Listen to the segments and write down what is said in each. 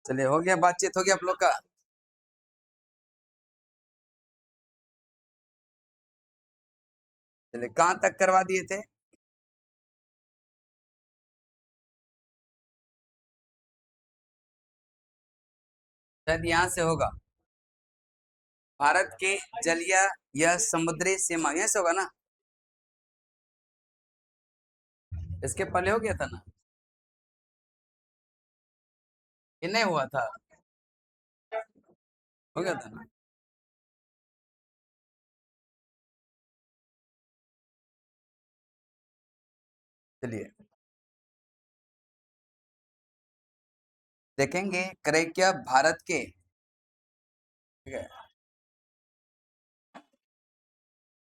चलिए, हो गया, बातचीत हो गया आप लोग का। चलिए, कहाँ तक करवा दिए थे? शायद यहाँ से होगा। भारत के जलीय या समुद्री सीमा, यहाँ से होगा ना? इसके पहले हो गया था ना? ये नहीं हुआ था? हो गया था ना? चलिए, देखेंगे करे क्या भारत के, ठीक है,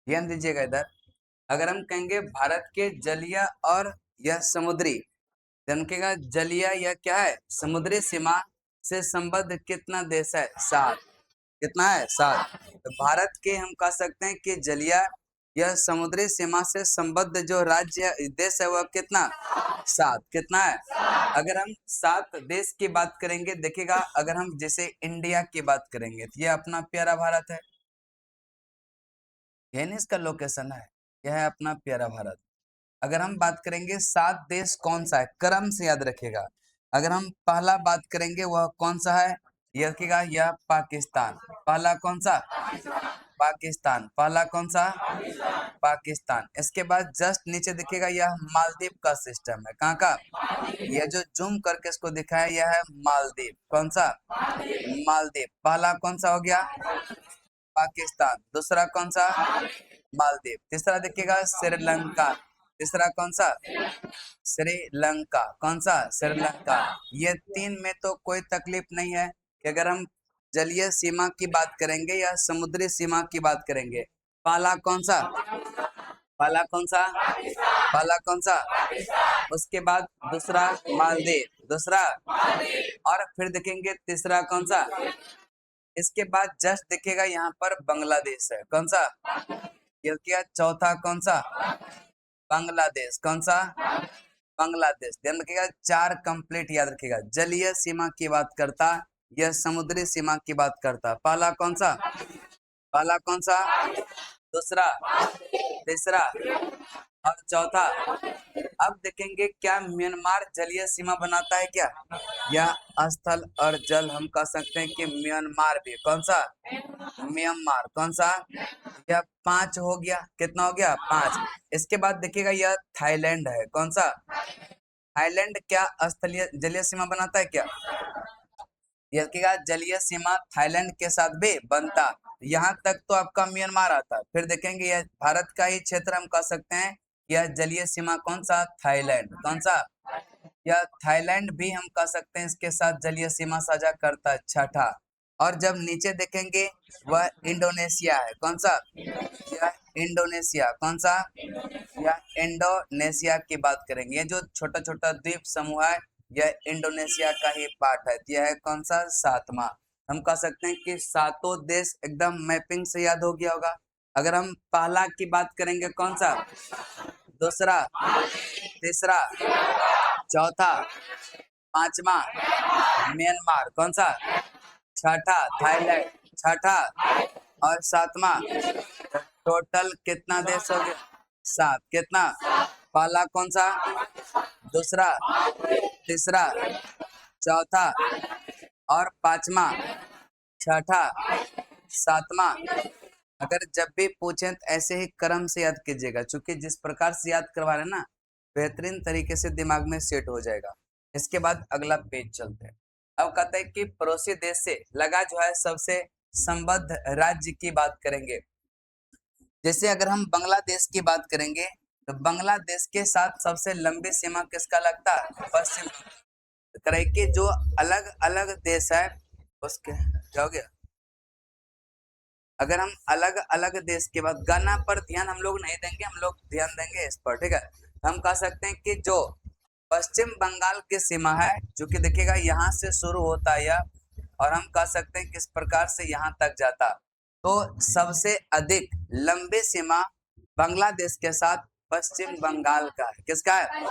ध्यान दीजिएगा इधर। अगर हम कहेंगे भारत के जलीय और यह समुद्री, जनकेगा जलीय या क्या है, समुद्री सीमा से संबद्ध कितना देश है? 7। कितना है? 7। तो भारत के हम कह सकते हैं कि जलीय या समुद्री सीमा से संबद्ध जो राज्य देश है वह कितना? 7। कितना है? अगर हम 7 देश की बात करेंगे, देखिएगा, अगर हम जैसे इंडिया की बात करेंगे तो ये अपना प्यारा भारत है, यही इसका लोकेशन है, यह है अपना प्यारा भारत। अगर हम बात करेंगे 7 देश कौन सा है, क्रम से याद रखिएगा। अगर हम पहला बात करेंगे वह कौन सा है, ये रखिएगा, यह पाकिस्तान। पहला कौन सा? पाकिस्तान। पहला कौन सा? पाकिस्तान। इसके बाद जस्ट नीचे देखिएगा, यह मालदीव का सिस्टम है। कहाँ का? यह जो जूम करके इसको दिखाया, यह है मालदीव। कौन सा? मालदीव। पहला कौन सा हो गया? पाकिस्तान। दूसरा कौन सा? मालदीव। तीसरा देखिएगा श्रीलंका। तीसरा कौन सा? श्रीलंका। कौन सा? श्रीलंका। ये 3 में तो कोई तकलीफ नहीं है कि अगर हम जलीय सीमा की बात करेंगे या समुद्री सीमा की बात करेंगे। पहला कौन सा? पहला कौन सा? पहला कौन सा? उसके बाद दूसरा मालदीव, दूसरा, और फिर देखेंगे तीसरा कौन सा? इसके बाद जस्ट देखिएगा यहाँ पर बांग्लादेश है। कौन सा? ये क्या? चौथा कौन सा? बांग्लादेश। कौन सा? बांग्लादेश। ध्यान रखिएगा, 4 कंप्लीट याद रखिएगा। जलीय सीमा की बात करता, यह समुद्री सीमा की बात करता। पहला कौन सा? पहला कौन सा? दूसरा, तीसरा और चौथा। अब देखेंगे क्या म्यांमार जलीय सीमा बनाता है क्या? या स्थल और जल, हम कह सकते हैं कि म्यांमार भी। कौन सा? म्यांमार। कौन सा? यह 5 हो गया। कितना हो गया? 5। इसके बाद देखिएगा, यह थाईलैंड है। कौन सा? थाईलैंड क्या स्थलीय जलीय सीमा बनाता है क्या? यह देखिएगा, जलीय सीमा थाईलैंड के साथ भी बनता। यहाँ तक तो आपका म्यांमार आता। फिर देखेंगे यह भारत का ही क्षेत्र, हम कह सकते हैं यह जलीय सीमा कौन सा? थाईलैंड। कौन सा? यह थाईलैंड भी हम कह सकते हैं इसके साथ जलीय सीमा साझा करता है। छठा। और जब नीचे देखेंगे वह इंडोनेशिया है। कौन सा? यह इंडोनेशिया। कौन सा? यह इंडोनेशिया की बात करेंगे। ये जो छोटा छोटा द्वीप समूह है, यह इंडोनेशिया का ही पार्ट है। यह है कौन सा? 7वां। हम कह सकते हैं कि सातों देश एकदम मैपिंग से याद हो गया होगा। अगर हम पहला की बात करेंगे, कौन सा? दूसरा, तीसरा, चौथा, पांचवा म्यांमार। कौन सा? छठा थाईलैंड। छठा और 7वां। टोटल कितना देश हो गया? 7। कितना? पहला कौन सा? दूसरा, तीसरा, चौथा और 5वां, छठा, 7वां। अगर जब भी पूछें तो ऐसे ही क्रम से याद कीजिएगा, क्योंकि जिस प्रकार से याद करवा रहे हैं ना, बेहतरीन तरीके से दिमाग में सेट हो जाएगा। इसके बाद अगला पेज चलते हैं। अब कहते हैं कि पड़ोसी देश से लगा जो है सबसे संबद्ध राज्य की बात करेंगे। जैसे अगर हम बांग्लादेश की बात करेंगे तो बांग्लादेश के साथ सबसे लंबी सीमा किसका लगता है? पश्चिम। करे के जो अलग अलग देश है उसके, क्या हो गया? अगर हम अलग अलग देश के बाद गाना पर ध्यान हम लोग नहीं देंगे, हम लोग ध्यान देंगे इस पर, ठीक है। हम कह सकते हैं कि जो पश्चिम बंगाल की सीमा है, जो कि देखिएगा यहाँ से शुरू होता है यह, और हम कह सकते हैं किस प्रकार से यहाँ तक जाता। तो सबसे अधिक लंबी सीमा बांग्लादेश के साथ पश्चिम बंगाल का है। किसका है?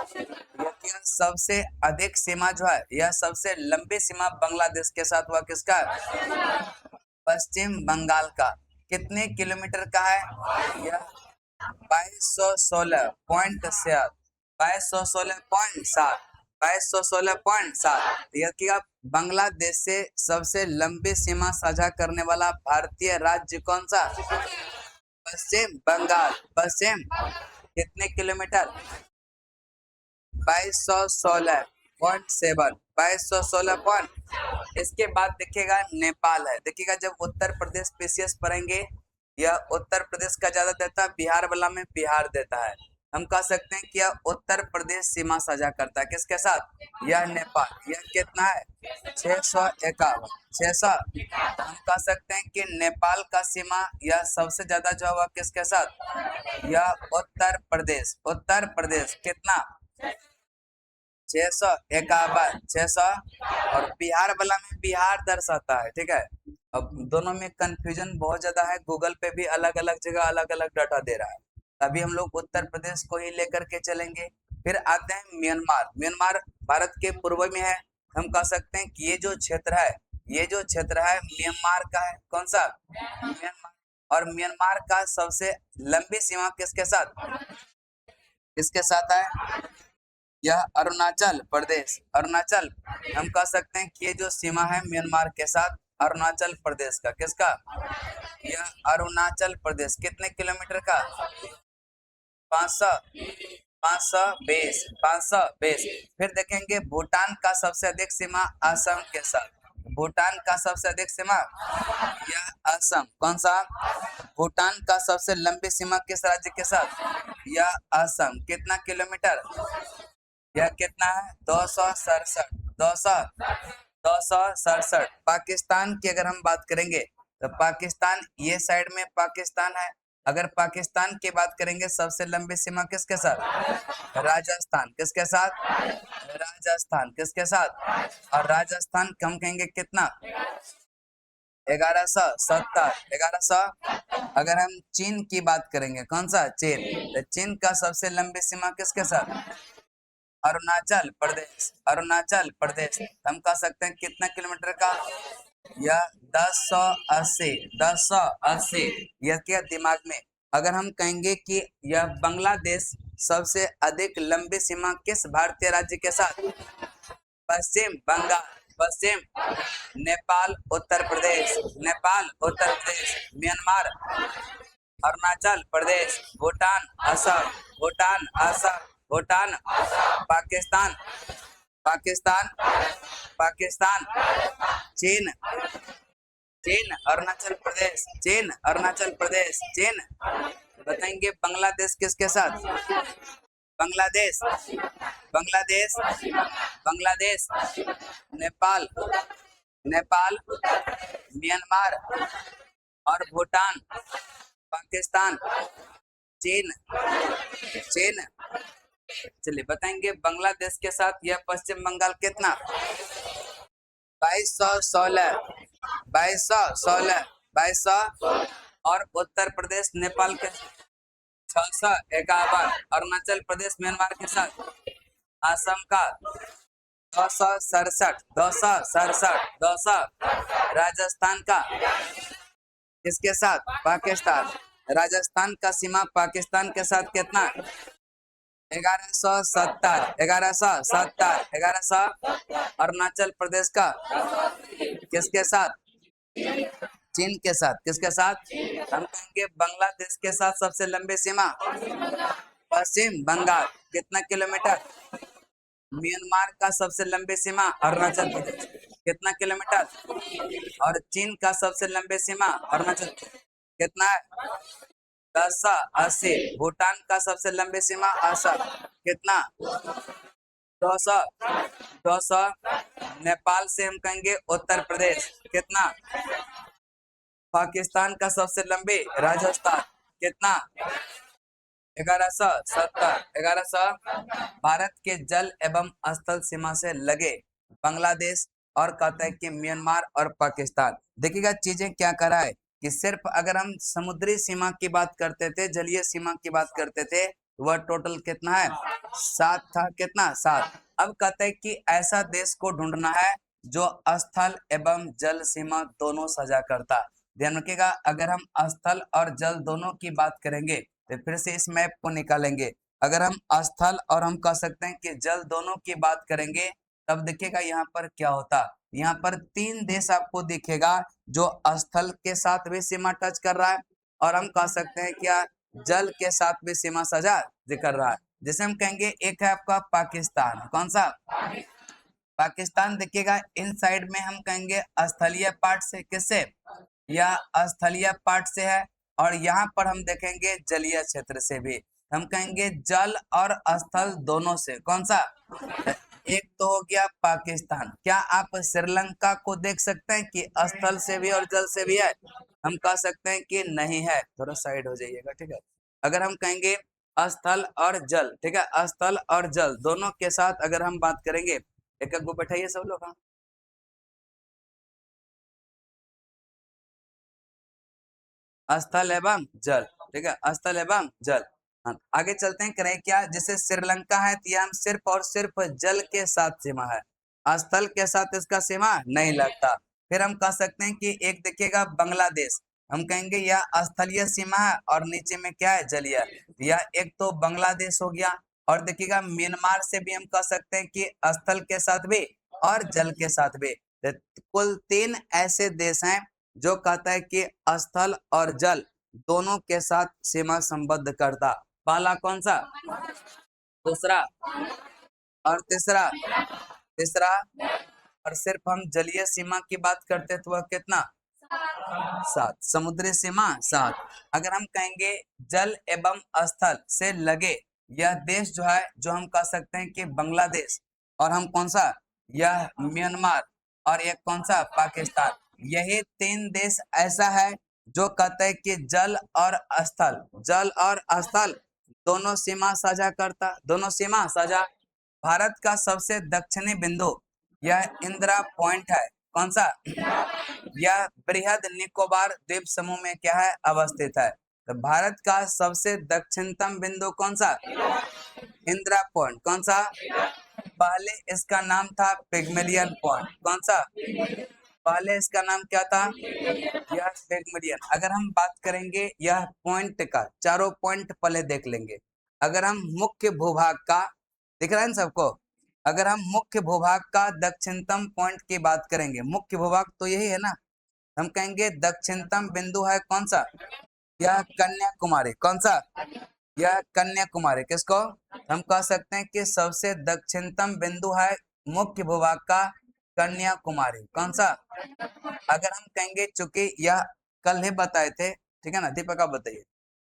यह सबसे अधिक सीमा जो है, यह सबसे लंबी सीमा बांग्लादेश के साथ हुआ किसका है? पश्चिम बंगाल का। कितने किलोमीटर का है? यह 2216.7 2216.7 2216.7। देखिएगा, बांग्लादेश से सबसे लंबी सीमा साझा करने वाला भारतीय राज्य कौन सा? पश्चिम बंगाल। पश्चिम कितने किलोमीटर? 2216.7 2216 इसके बाद देखिएगा नेपाल है। देखिएगा, जब उत्तर प्रदेश पीसीएस पढ़ेंगे, यह उत्तर प्रदेश का ज्यादा देता है, बिहार वाला में बिहार देता है। हम कह सकते हैं कि यह उत्तर प्रदेश सीमा साझा करता है किसके साथ? यह नेपाल। यह कितना है? 651। 600। हम कह सकते हैं कि नेपाल का सीमा यह सबसे ज्यादा जो हुआ किसके साथ? यह उत्तर प्रदेश। उत्तर प्रदेश कितना? 651। 600। और बिहार वाला में बिहार दर्शाता है। ठीक है, अब दोनों में कंफ्यूजन बहुत ज्यादा है। गूगल पे भी अलग अलग जगह अलग अलग डाटा दे रहा है। अभी हम लोग उत्तर प्रदेश को ही लेकर के चलेंगे। फिर आते हैं म्यांमार। म्यांमार भारत के पूर्व में है। हम कह सकते हैं कि ये जो क्षेत्र है, ये जो क्षेत्र है म्यांमार का है। कौन सा? म्यांमार। और म्यांमार का सबसे लंबी सीमा किसके साथ? किसके साथ है? यह अरुणाचल प्रदेश। अरुणाचल। हम कह सकते हैं कि ये जो सीमा है म्यांमार के साथ, अरुणाचल प्रदेश का। किसका? यह अरुणाचल प्रदेश। कितने किलोमीटर का? 500। 520। 520। फिर देखेंगे भूटान का सबसे अधिक सीमा असम के साथ। भूटान का सबसे अधिक सीमा यह असम। कौन सा? भूटान का सबसे लंबी सीमा किस राज्य के साथ? यह असम। कितना किलोमीटर? यह कितना है? 267। 267। पाकिस्तान की अगर हम बात करेंगे तो पाकिस्तान ये साइड में पाकिस्तान है। अगर पाकिस्तान की बात करेंगे, सबसे लंबी सीमा किसके साथ? राजस्थान। किसके साथ? राजस्थान। किसके साथ? और राजस्थान हम कहेंगे कितना? 1170। 1100। अगर हम चीन की बात करेंगे, कौन सा? चीन। तो चीन का सबसे लंबी सीमा किसके साथ? अरुणाचल प्रदेश। अरुणाचल प्रदेश। हम कह सकते हैं कितना किलोमीटर का? यह 1080। 1080। यह क्या दिमाग में? अगर हम कहेंगे कि यह बांग्लादेश सबसे अधिक लंबी सीमा किस भारतीय राज्य के साथ? पश्चिम बंगाल। पश्चिम। नेपाल, उत्तर प्रदेश। नेपाल, उत्तर प्रदेश। म्यांमार, अरुणाचल प्रदेश। भूटान, असम। भूटान, असम। भूटान, पाकिस्तान। पाकिस्तान, पाकिस्तान। चीन, चीन, अरुणाचल प्रदेश। चीन, अरुणाचल प्रदेश। चीन। बताएंगे बांग्लादेश किसके साथ? बांग्लादेश। बांग्लादेश। बांग्लादेश। नेपाल। नेपाल। म्यांमार और भूटान। पाकिस्तान। चीन। चीन। चलिए बताएंगे बांग्लादेश के साथ यह पश्चिम बंगाल कितना? 2216। 2216। 2200। और उत्तर प्रदेश नेपाल के 651। अरुणाचल प्रदेश म्यांमार के साथ असम का 267। 267। 200। राजस्थान का किसके साथ? पाकिस्तान। राजस्थान का सीमा पाकिस्तान के साथ कितना? 1170। 1170। 1100। अरुणाचल प्रदेश का किसके साथ? चीन के साथ। किसके साथ? हम कहेंगे बांग्लादेश के साथ सबसे लंबी सीमा पश्चिम बंगाल। कितना किलोमीटर? म्यांमार का सबसे लंबी सीमा अरुणाचल प्रदेश। कितना किलोमीटर? और चीन का सबसे लंबी सीमा अरुणाचल कितना है? 1080। भूटान का सबसे लंबी सीमा असम। कितना? 200। 200। नेपाल से हम कहेंगे उत्तर प्रदेश। कितना? पाकिस्तान का सबसे लंबी राजस्थान। कितना? 1170। 1100। भारत के जल एवं स्थल सीमा से लगे बांग्लादेश और कहता है कि म्यांमार और पाकिस्तान। देखिएगा चीजें क्या करा है कि सिर्फ अगर हम समुद्री सीमा की बात करते थे, जलीय सीमा की बात करते थे, वह टोटल कितना है 7 था, कितना 7। अब कहते हैं कि ऐसा देश को ढूंढना है जो स्थल एवं जल सीमा दोनों साझा करता। ध्यान रखिएगा, अगर हम स्थल और जल दोनों की बात करेंगे तो फिर से इस मैप को निकालेंगे। अगर हम स्थल और हम कह सकते हैं कि जल दोनों की बात करेंगे तब देखिएगा यहाँ पर क्या होता। यहाँ पर 3 देश आपको दिखेगा जो स्थल के साथ भी सीमा टच कर रहा है और हम कह सकते हैं क्या जल के साथ भी सीमा साझा कर रहा है। जैसे हम कहेंगे एक है आपका पाकिस्तान, कौन सा पाकिस्तान देखिएगा, इन साइड में हम कहेंगे स्थलीय पार्ट से, किससे या स्थलीय पार्ट से है, और यहाँ पर हम देखेंगे जलीय क्षेत्र से भी, हम कहेंगे जल और स्थल दोनों से, कौन सा एक तो हो गया पाकिस्तान। क्या आप श्रीलंका को देख सकते हैं कि स्थल से भी और जल से भी है? हम कह सकते हैं कि नहीं है, थोड़ा साइड हो जाइएगा, ठीक है। अगर हम कहेंगे स्थल और जल, ठीक है, स्थल और जल दोनों के साथ अगर हम बात करेंगे, एक एक को बैठाइए सब लोग, हाँ स्थल एवं जल, ठीक है, स्थल एवं जल। हाँ, आगे चलते हैं, करें क्या, जैसे श्रीलंका है तो हम सिर्फ और सिर्फ जल के साथ सीमा है, स्थल के साथ इसका सीमा नहीं लगता। फिर हम कह सकते हैं कि एक देखिएगा बांग्लादेश, हम कहेंगे यह स्थलीय सीमा है और नीचे में क्या है जलीय, यह एक तो बांग्लादेश हो गया। और देखिएगा म्यांमार से भी हम कह सकते हैं कि स्थल के साथ भी और जल के साथ भी। तो कुल 3 ऐसे देश हैं जो कहता है कि स्थल और जल दोनों के साथ सीमा संबद्ध करता। पहला कौन सा, दूसरा और तीसरा, तीसरा, और सिर्फ हम जलीय सीमा की बात करते तो वह कितना 7, समुद्री सीमा 7। अगर हम कहेंगे जल एवं स्थल से लगे यह देश जो है, जो हम कह सकते हैं कि बांग्लादेश, और हम कौन सा यह म्यांमार, और एक कौन सा पाकिस्तान, यही 3 देश ऐसा है जो कहते हैं कि जल और स्थल, जल और स्थल दोनों सीमा साझा करता, दोनों सीमा साझा। भारत का सबसे दक्षिणी बिंदु यह इंदिरा पॉइंट है, कौन सा, यह बृहद निकोबार द्वीप समूह में क्या है अवस्थित है। तो भारत का सबसे दक्षिणतम बिंदु कौन सा, इंदिरा पॉइंट, कौन सा, पहले इसका नाम था पिग्मेलियन पॉइंट, कौन सा, पहले इसका नाम क्या था, यह पिग्मेलियन। अगर हम बात करेंगे यह पॉइंट का, चारों पॉइंट पहले देख लेंगे। अगर हम मुख्य भूभाग का, दिख रहा है ना सबको, अगर हम मुख्य भूभाग का दक्षिणतम पॉइंट की बात करेंगे, मुख्य भूभाग तो यही है ना, हम कहेंगे दक्षिणतम बिंदु है कौन सा, यह कन्याकुमारी, कौन सा, यह कन्याकुमारी। किसको हम कह सकते हैं कि सबसे दक्षिणतम बिंदु है मुख्य भूभाग का कन्याकुमारी, कौन सा। अगर हम कहेंगे, चूंकि यह कल ही बताए थे, ठीक है ना, दीपक आप बताइए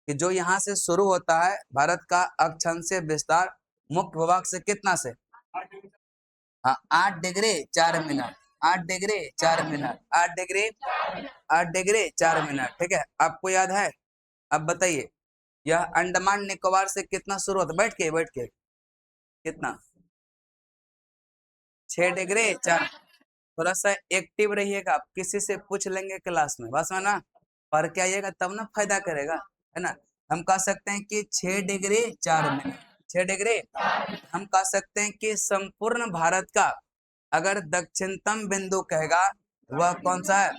कि जो यहाँ से शुरू होता है भारत का अक्षांशीय विस्तार मुख्य भूभाग से कितना से, हाँ 8 degree 4 minute, 8 degree 4 minute, 8 degree 4 minute, ठीक है, आपको याद है। अब बताइए यह अंडमान निकोबार से कितना शुरू होता है, बैठ के बैठ के, कितना 6 डिग्री 4। थोड़ा सा एक्टिव रहिएगा, आप किसी से पूछ लेंगे क्लास में, बस में ना पढ़ के आइएगा तब ना फायदा करेगा, है ना। हम कह सकते हैं कि 6 डिग्री 4 मिनट, 6 डिग्री। हम कह सकते हैं कि संपूर्ण भारत का अगर दक्षिणतम बिंदु कहेगा वह कौन सा है,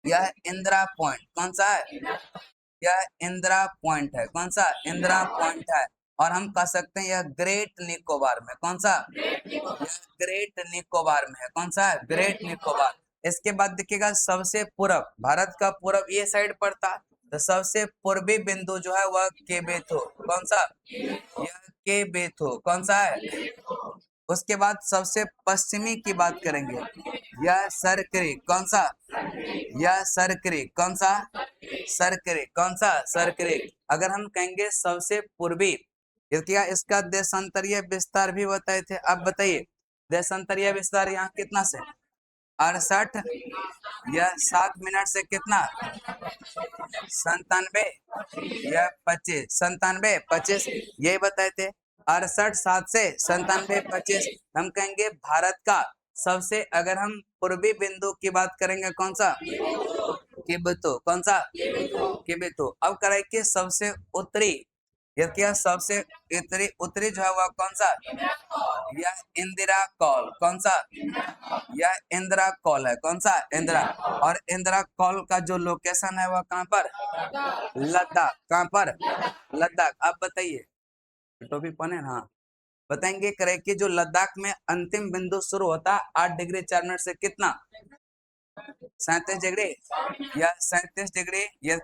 यह इंदिरा पॉइंट, कौन सा है, यह इंदिरा पॉइंट है, कौन सा, इंदिरा पॉइंट है। और हम कह सकते हैं यह ग्रेट निकोबार में, कौन सा, यह ग्रेट निकोबार में है, कौन सा है, ग्रेट निकोबार। इसके बाद देखिएगा सबसे पूर्व, भारत का पूर्व ये साइड पड़ता, तो सबसे पूर्वी बिंदु जो है वह केबेथो, कौन सा, यह केबेथो, कौन सा है। उसके बाद सबसे पश्चिमी की बात करेंगे, यह सरकरी, कौन सा, यह सरकरी, कौन सा, सरकरी, कौन सा, सरकरी। अगर हम कहेंगे सबसे पूर्वी, क्या इसका देशांतरीय विस्तार भी बताए थे, आप बताइए देशांतरीय विस्तार यहाँ कितना से 68, यह 7 मिनट से कितना 97, यह 25, 97 25, यही बताए थे 68, 7 से 97 25। हम कहेंगे भारत का सबसे, अगर हम पूर्वी बिंदु की बात करेंगे कौन सा, किबेतो, कौन सा, किबेतो। अब करें कि सबसे उत्तरी, यह क्या सबसे उत्तरी उत्तरी जो है वह कौन सा, यह इंदिरा कौल, कौन सा, यह इंदिरा कौल है, कौन सा, इंदिरा। और इंदिरा कौल का जो लोकेशन है वह कहाँ पर, लद्दाख, कहाँ पर, लद्दाख। आप बताइए, टॉपिक पढ़े ना, बताएंगे करे कि जो लद्दाख में अंतिम बिंदु शुरू होता है 8 डिग्री 4 मिनट से कितना, 37 डिग्री या 37 डिग्री, यह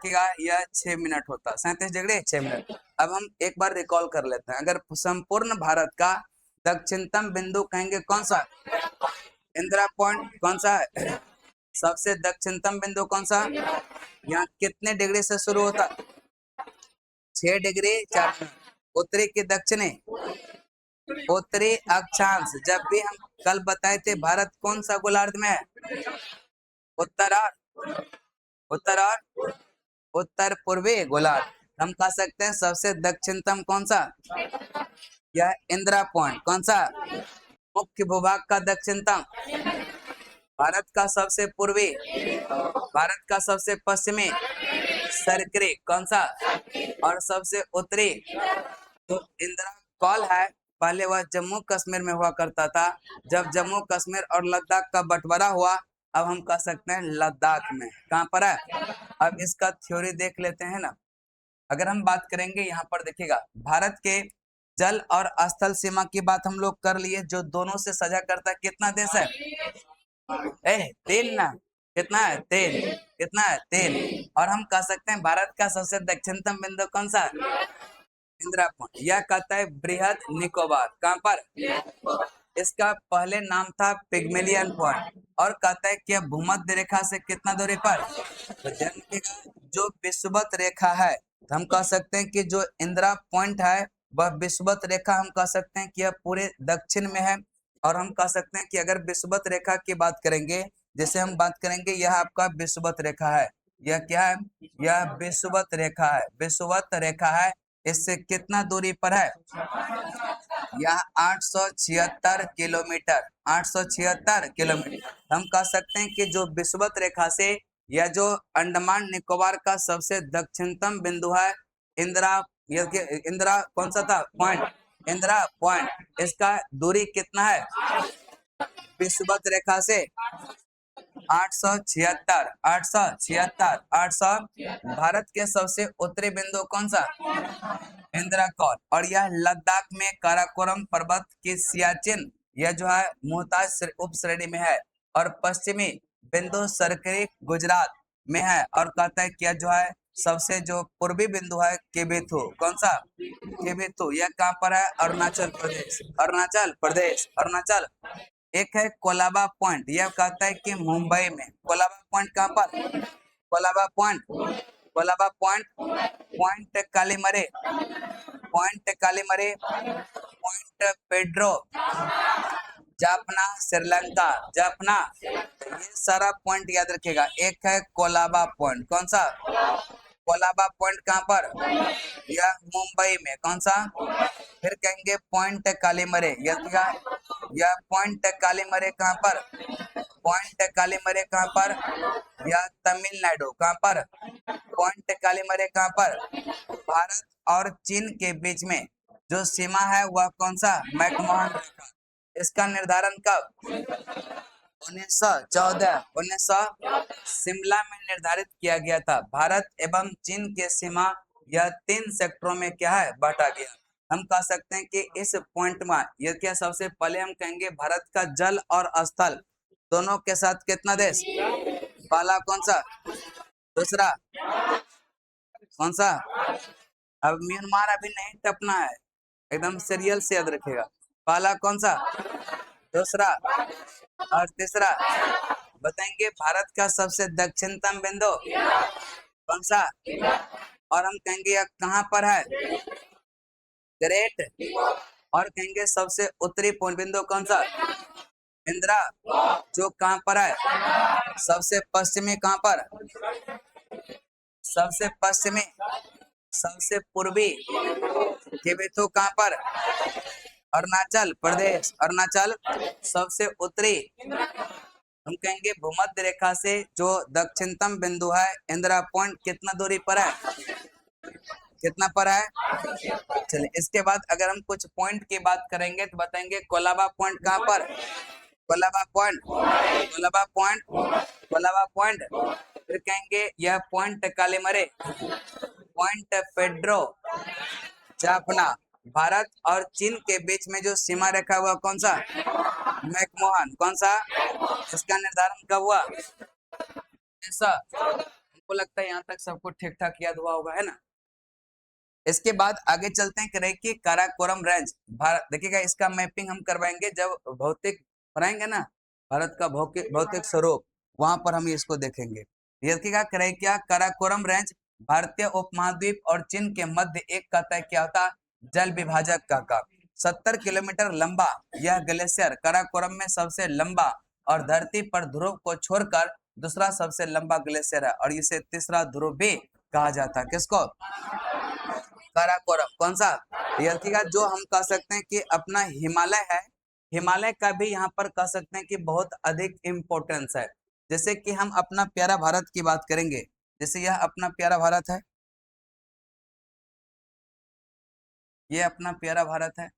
6 मिनट होता, 37 डिग्री 6 मिनट। अब हम एक बार रिकॉल कर लेते हैं, अगर संपूर्ण भारत का दक्षिणतम बिंदु कहेंगे कौन सा, इंदिरा पॉइंट, कौन सा है, सबसे दक्षिणतम बिंदु कौन सा, यहाँ कितने डिग्री से शुरू होता, 6 डिग्री 4 मिनट। उत्तरी की दक्षिणी, उत्तरी अक्षांश, जब भी हम कल बताए थे भारत कौन सा गोलार्ध में है, उत्तर और उत्तर पूर्वी गोलार्ध। हम कह सकते हैं सबसे दक्षिणतम कौन सा, यह इंदिरा पॉइंट, कौन सा, मुख्य भूभाग का दक्षिणतम, भारत का सबसे पूर्वी, भारत का सबसे पश्चिमी, सरकरी, कौन सा, और सबसे उत्तरी। तो इंदिरा कौल है, पहले वह जम्मू कश्मीर में हुआ करता था, जब जम्मू कश्मीर और लद्दाख का बंटवारा हुआ, अब हम कह सकते हैं लद्दाख में, कहाँ पर है। अब इसका थ्योरी देख लेते हैं ना, अगर हम बात करेंगे यहाँ पर देखिएगा, भारत के जल और स्थल सीमा की बात हम लोग कर लिए, जो दोनों से साझा करता है, कितना देश है, 3 ना, कितना है, 3, कितना है, 3। और हम कह सकते हैं भारत का सबसे दक्षिणतम बिंदु कौन सा, इंदिरा पॉइंट। यह कहता है बृहद निकोबार, कहाँ पर, इसका पहले नाम था पिग्मेलियन पॉइंट, और कहता है कि भूमध्य रेखा से कितना दूरी पर, तो जो विषुवत रेखा है, तो हम कह सकते हैं कि जो इंदिरा पॉइंट है वह विषुवत रेखा, हम कह सकते हैं कि यह पूरे दक्षिण में है। और हम कह सकते हैं कि अगर विषुवत रेखा की बात करेंगे, जैसे हम बात करेंगे, यह आपका विषुवत रेखा है, यह क्या है, यह विषुवत रेखा है, विषुवत रेखा है, इससे कितना दूरी पर है, यह 876 किलोमीटर, 876 किलोमीटर। हम कह सकते हैं कि जो विषुवत रेखा से यह जो अंडमान निकोबार का सबसे दक्षिणतम बिंदु है, इंदिरा, इंदिरा कौन सा था पॉइंट, इंदिरा पॉइंट, इसका दूरी कितना है विषुवत रेखा से, 876, 876, 800। भारत के सबसे उत्तरी बिंदु कौन सा, इंदिरा कौल। और यह लद्दाख में काराकोरम पर्वत की सियाचिन, यह जो है मोहताज उप श्रेणी में है, और पश्चिमी बिंदु सरकरी गुजरात में है। और कहता है कि जो है सबसे जो पूर्वी बिंदु है केबिथु, कौन सा, केबिथु, यह कहाँ पर है, अरुणाचल प्रदेश, अरुणाचल प्रदेश, अरुणाचल। एक है कोलाबा पॉइंट, यह कहता है कि मुंबई में, कोलाबा पॉइंट कहाँ पर, Colaba point, Colaba point, point Calimere, point Calimere, point Pedro, Jaffna, Sri Lanka, Jaffna, ये सारा पॉइंट याद रखिएगा। एक है कोलाबा पॉइंट, कौन सा, कोलाबा पॉइंट कहाँ पर, यह मुंबई में, कौन सा। फिर कहेंगे पॉइंट कालीमरे, यह पॉइंट कालीमरे कहाँ पर, पॉइंट कालीमरे कहाँ पर, यह तमिलनाडु, कहाँ पर, पॉइंट कालीमरे कहाँ पर, भारत और चीन के बीच में जो सीमा है वह कौन सा, मैकमोहन रेखा। इसका निर्धारण कब, 1914, 1900 शिमला में निर्धारित किया गया था। भारत एवं चीन के सीमा यह 3 सेक्टरों में क्या है, बांटा गया। हम कह सकते हैं कि इस पॉइंट में यह क्या, सबसे पहले हम कहेंगे भारत का जल और स्थल दोनों के साथ कितना देश, पहला कौन सा, दूसरा कौन सा, अब म्यांमार अभी नहीं टपना है, एकदम सीरियल से याद रखेगा। पहला कौन सा, दूसरा और तीसरा। बताएंगे भारत का सबसे दक्षिणतम बिंदु कौन सा, और हम कहेंगे यह कहाँ पर है, ग्रेट। और कहेंगे सबसे उत्तरी पूर्ण बिंदु कौन सा, इंदिरा, जो कहाँ पर है, सबसे पश्चिमी कहाँ पर, सबसे पश्चिमी, सबसे पूर्वी केबिथु कहाँ पर, अरुणाचल प्रदेश, अरुणाचल। सबसे उत्तरी हम कहेंगे भूमध्य रेखा से जो दक्षिणतम बिंदु है इंदिरा पॉइंट कितना दूरी पर है, कितना पर है? चलिए इसके बाद अगर हम कुछ पॉइंट की बात करेंगे तो बताएंगे कोलाबा पॉइंट कहाँ पर? Colaba point, Colaba point, Colaba point. फिर कहेंगे यह पॉइंट कालीमरे, पॉइंट पेड्रो जाफना। भारत और चीन के बीच में जो सीमा रेखा हुआ कौन सा? मैकमोहन। कौन सा? इसका निर्धारण कब हुआ? ऐसा हमको लगता है यहाँ तक सबको ठीक ठाक याद हुआ होगा, है ना। इसके बाद आगे चलते हैं करें कि काराकोरम रेंज भारत, देखिएगा इसका मैपिंग हम करवाएंगे जब भौतिक पढ़ाएंगे ना, भारत का भौतिक स्वरूप, वहां पर हम इसको देखेंगे। देखिएगा करें क्या काराकोरम रेंज भारतीय उपमहाद्वीप और चीन के मध्य एक कहता है क्या होता? जल विभाजक का 70 किलोमीटर लंबा यह ग्लेशियर काराकोरम में सबसे लंबा और धरती पर ध्रुव को छोड़कर दूसरा सबसे लंबा ग्लेशियर है और इसे तीसरा ध्रुव भी कहा जाता है। किसको? काराकोरम। कौन सा? का जो हम कह सकते हैं कि अपना हिमालय है, हिमालय का भी यहाँ पर कह सकते हैं कि बहुत अधिक इम्पोर्टेंस है। जैसे कि हम अपना प्यारा भारत की बात करेंगे, जैसे यह अपना प्यारा भारत है, ये अपना प्यारा भारत है।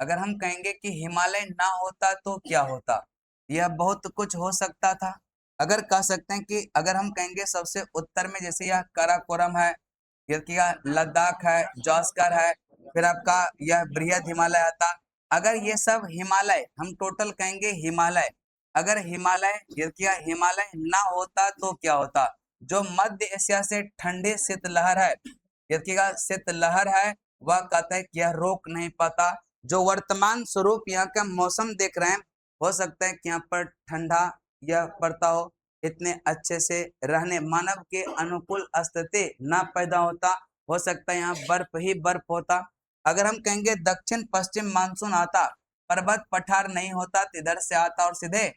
अगर हम कहेंगे कि हिमालय ना होता तो क्या होता, यह बहुत कुछ हो सकता था। अगर कह सकते हैं कि अगर हम कहेंगे सबसे उत्तर में जैसे यह काराकोरम है, यह लद्दाख है, जॉस्कर है, फिर आपका यह बृहद हिमालय आता। अगर ये सब हिमालय हम टोटल कहेंगे हिमालय, अगर हिमालय हिमालय ना होता तो क्या होता? जो मध्य एशिया से ठंडी शीतलहर है, शीतलहर है, वह कहता है कि यह रोक नहीं पाता। जो वर्तमान स्वरूप यहाँ का मौसम देख रहे हैं, हो सकता है कि यहाँ पर ठंडा यह पड़ता हो, इतने अच्छे से रहने मानव के अनुकूल स्थिति ना पैदा होता, हो सकता है यहाँ बर्फ ही बर्फ होता। अगर हम कहेंगे दक्षिण पश्चिम मानसून आता, पर्वत पठार नहीं होता, इधर से आता और सीधे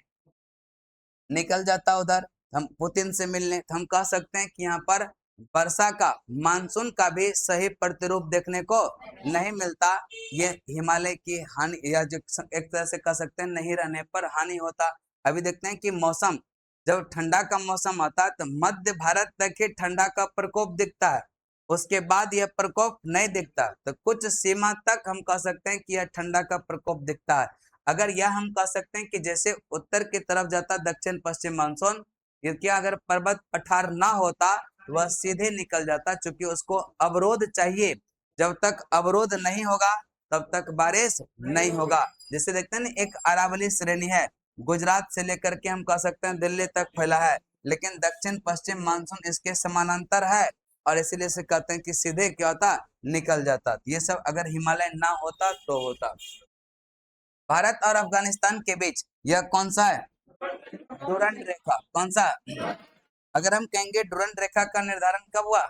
निकल जाता उधर हम पुतिन से मिलने, तो हम कह सकते हैं कि यहाँ पर वर्षा का, मानसून का भी सही प्रतिरूप देखने को नहीं मिलता। ये हिमालय की हानि या जो एक तरह से कह सकते हैं नहीं रहने पर हानि होता। अभी देखते हैं कि मौसम, जब ठंडा का मौसम आता है तो मध्य भारत तक ही ठंडा का प्रकोप दिखता है, उसके बाद यह प्रकोप नहीं दिखता। तो कुछ सीमा तक हम कह सकते हैं कि यह ठंडा का प्रकोप दिखता है। अगर यह हम कह सकते हैं कि जैसे उत्तर की तरफ जाता दक्षिण पश्चिम मानसून, क्या अगर पर्वत पठार ना होता वह सीधे निकल जाता, क्योंकि उसको अवरोध चाहिए। जब तक अवरोध नहीं होगा तब तक बारिश नहीं होगा। जैसे देखते हैं ना, एक अरावली श्रेणी है, गुजरात से लेकर के हम कह सकते हैं दिल्ली तक फैला है, लेकिन दक्षिण पश्चिम मानसून इसके समानांतर है और इसीलिए से कहते हैं कि सीधे क्या होता? निकल जाता। ये सब अगर हिमालय ना होता तो होता। भारत और अफगानिस्तान के बीच यह कौन सा है? डुरंड रेखा। कौन सा? अगर हम कहेंगे डुरंड रेखा का निर्धारण कब हुआ?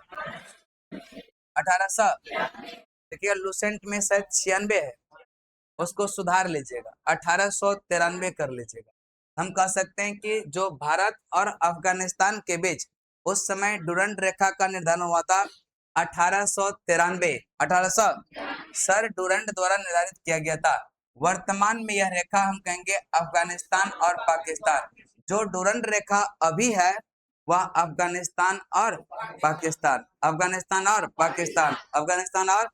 1800, देखिए लूसेंट में शायद 96 है, उसको सुधार लीजिएगा, 1893 कर लीजिएगा। हम कह सकते हैं कि जो भारत और अफगानिस्तान के बीच उस समय डुरंड रेखा का निर्धारण हुआ था 1893, 1800 सर डुरंड द्वारा निर्धारित किया गया था। वर्तमान में यह रेखा हम कहेंगे अफगानिस्तान और पाकिस्तान, जो डुरंड रेखा अभी है वह अफगानिस्तान और पाकिस्तान, अफगानिस्तान और पाकिस्तान, अफगानिस्तान और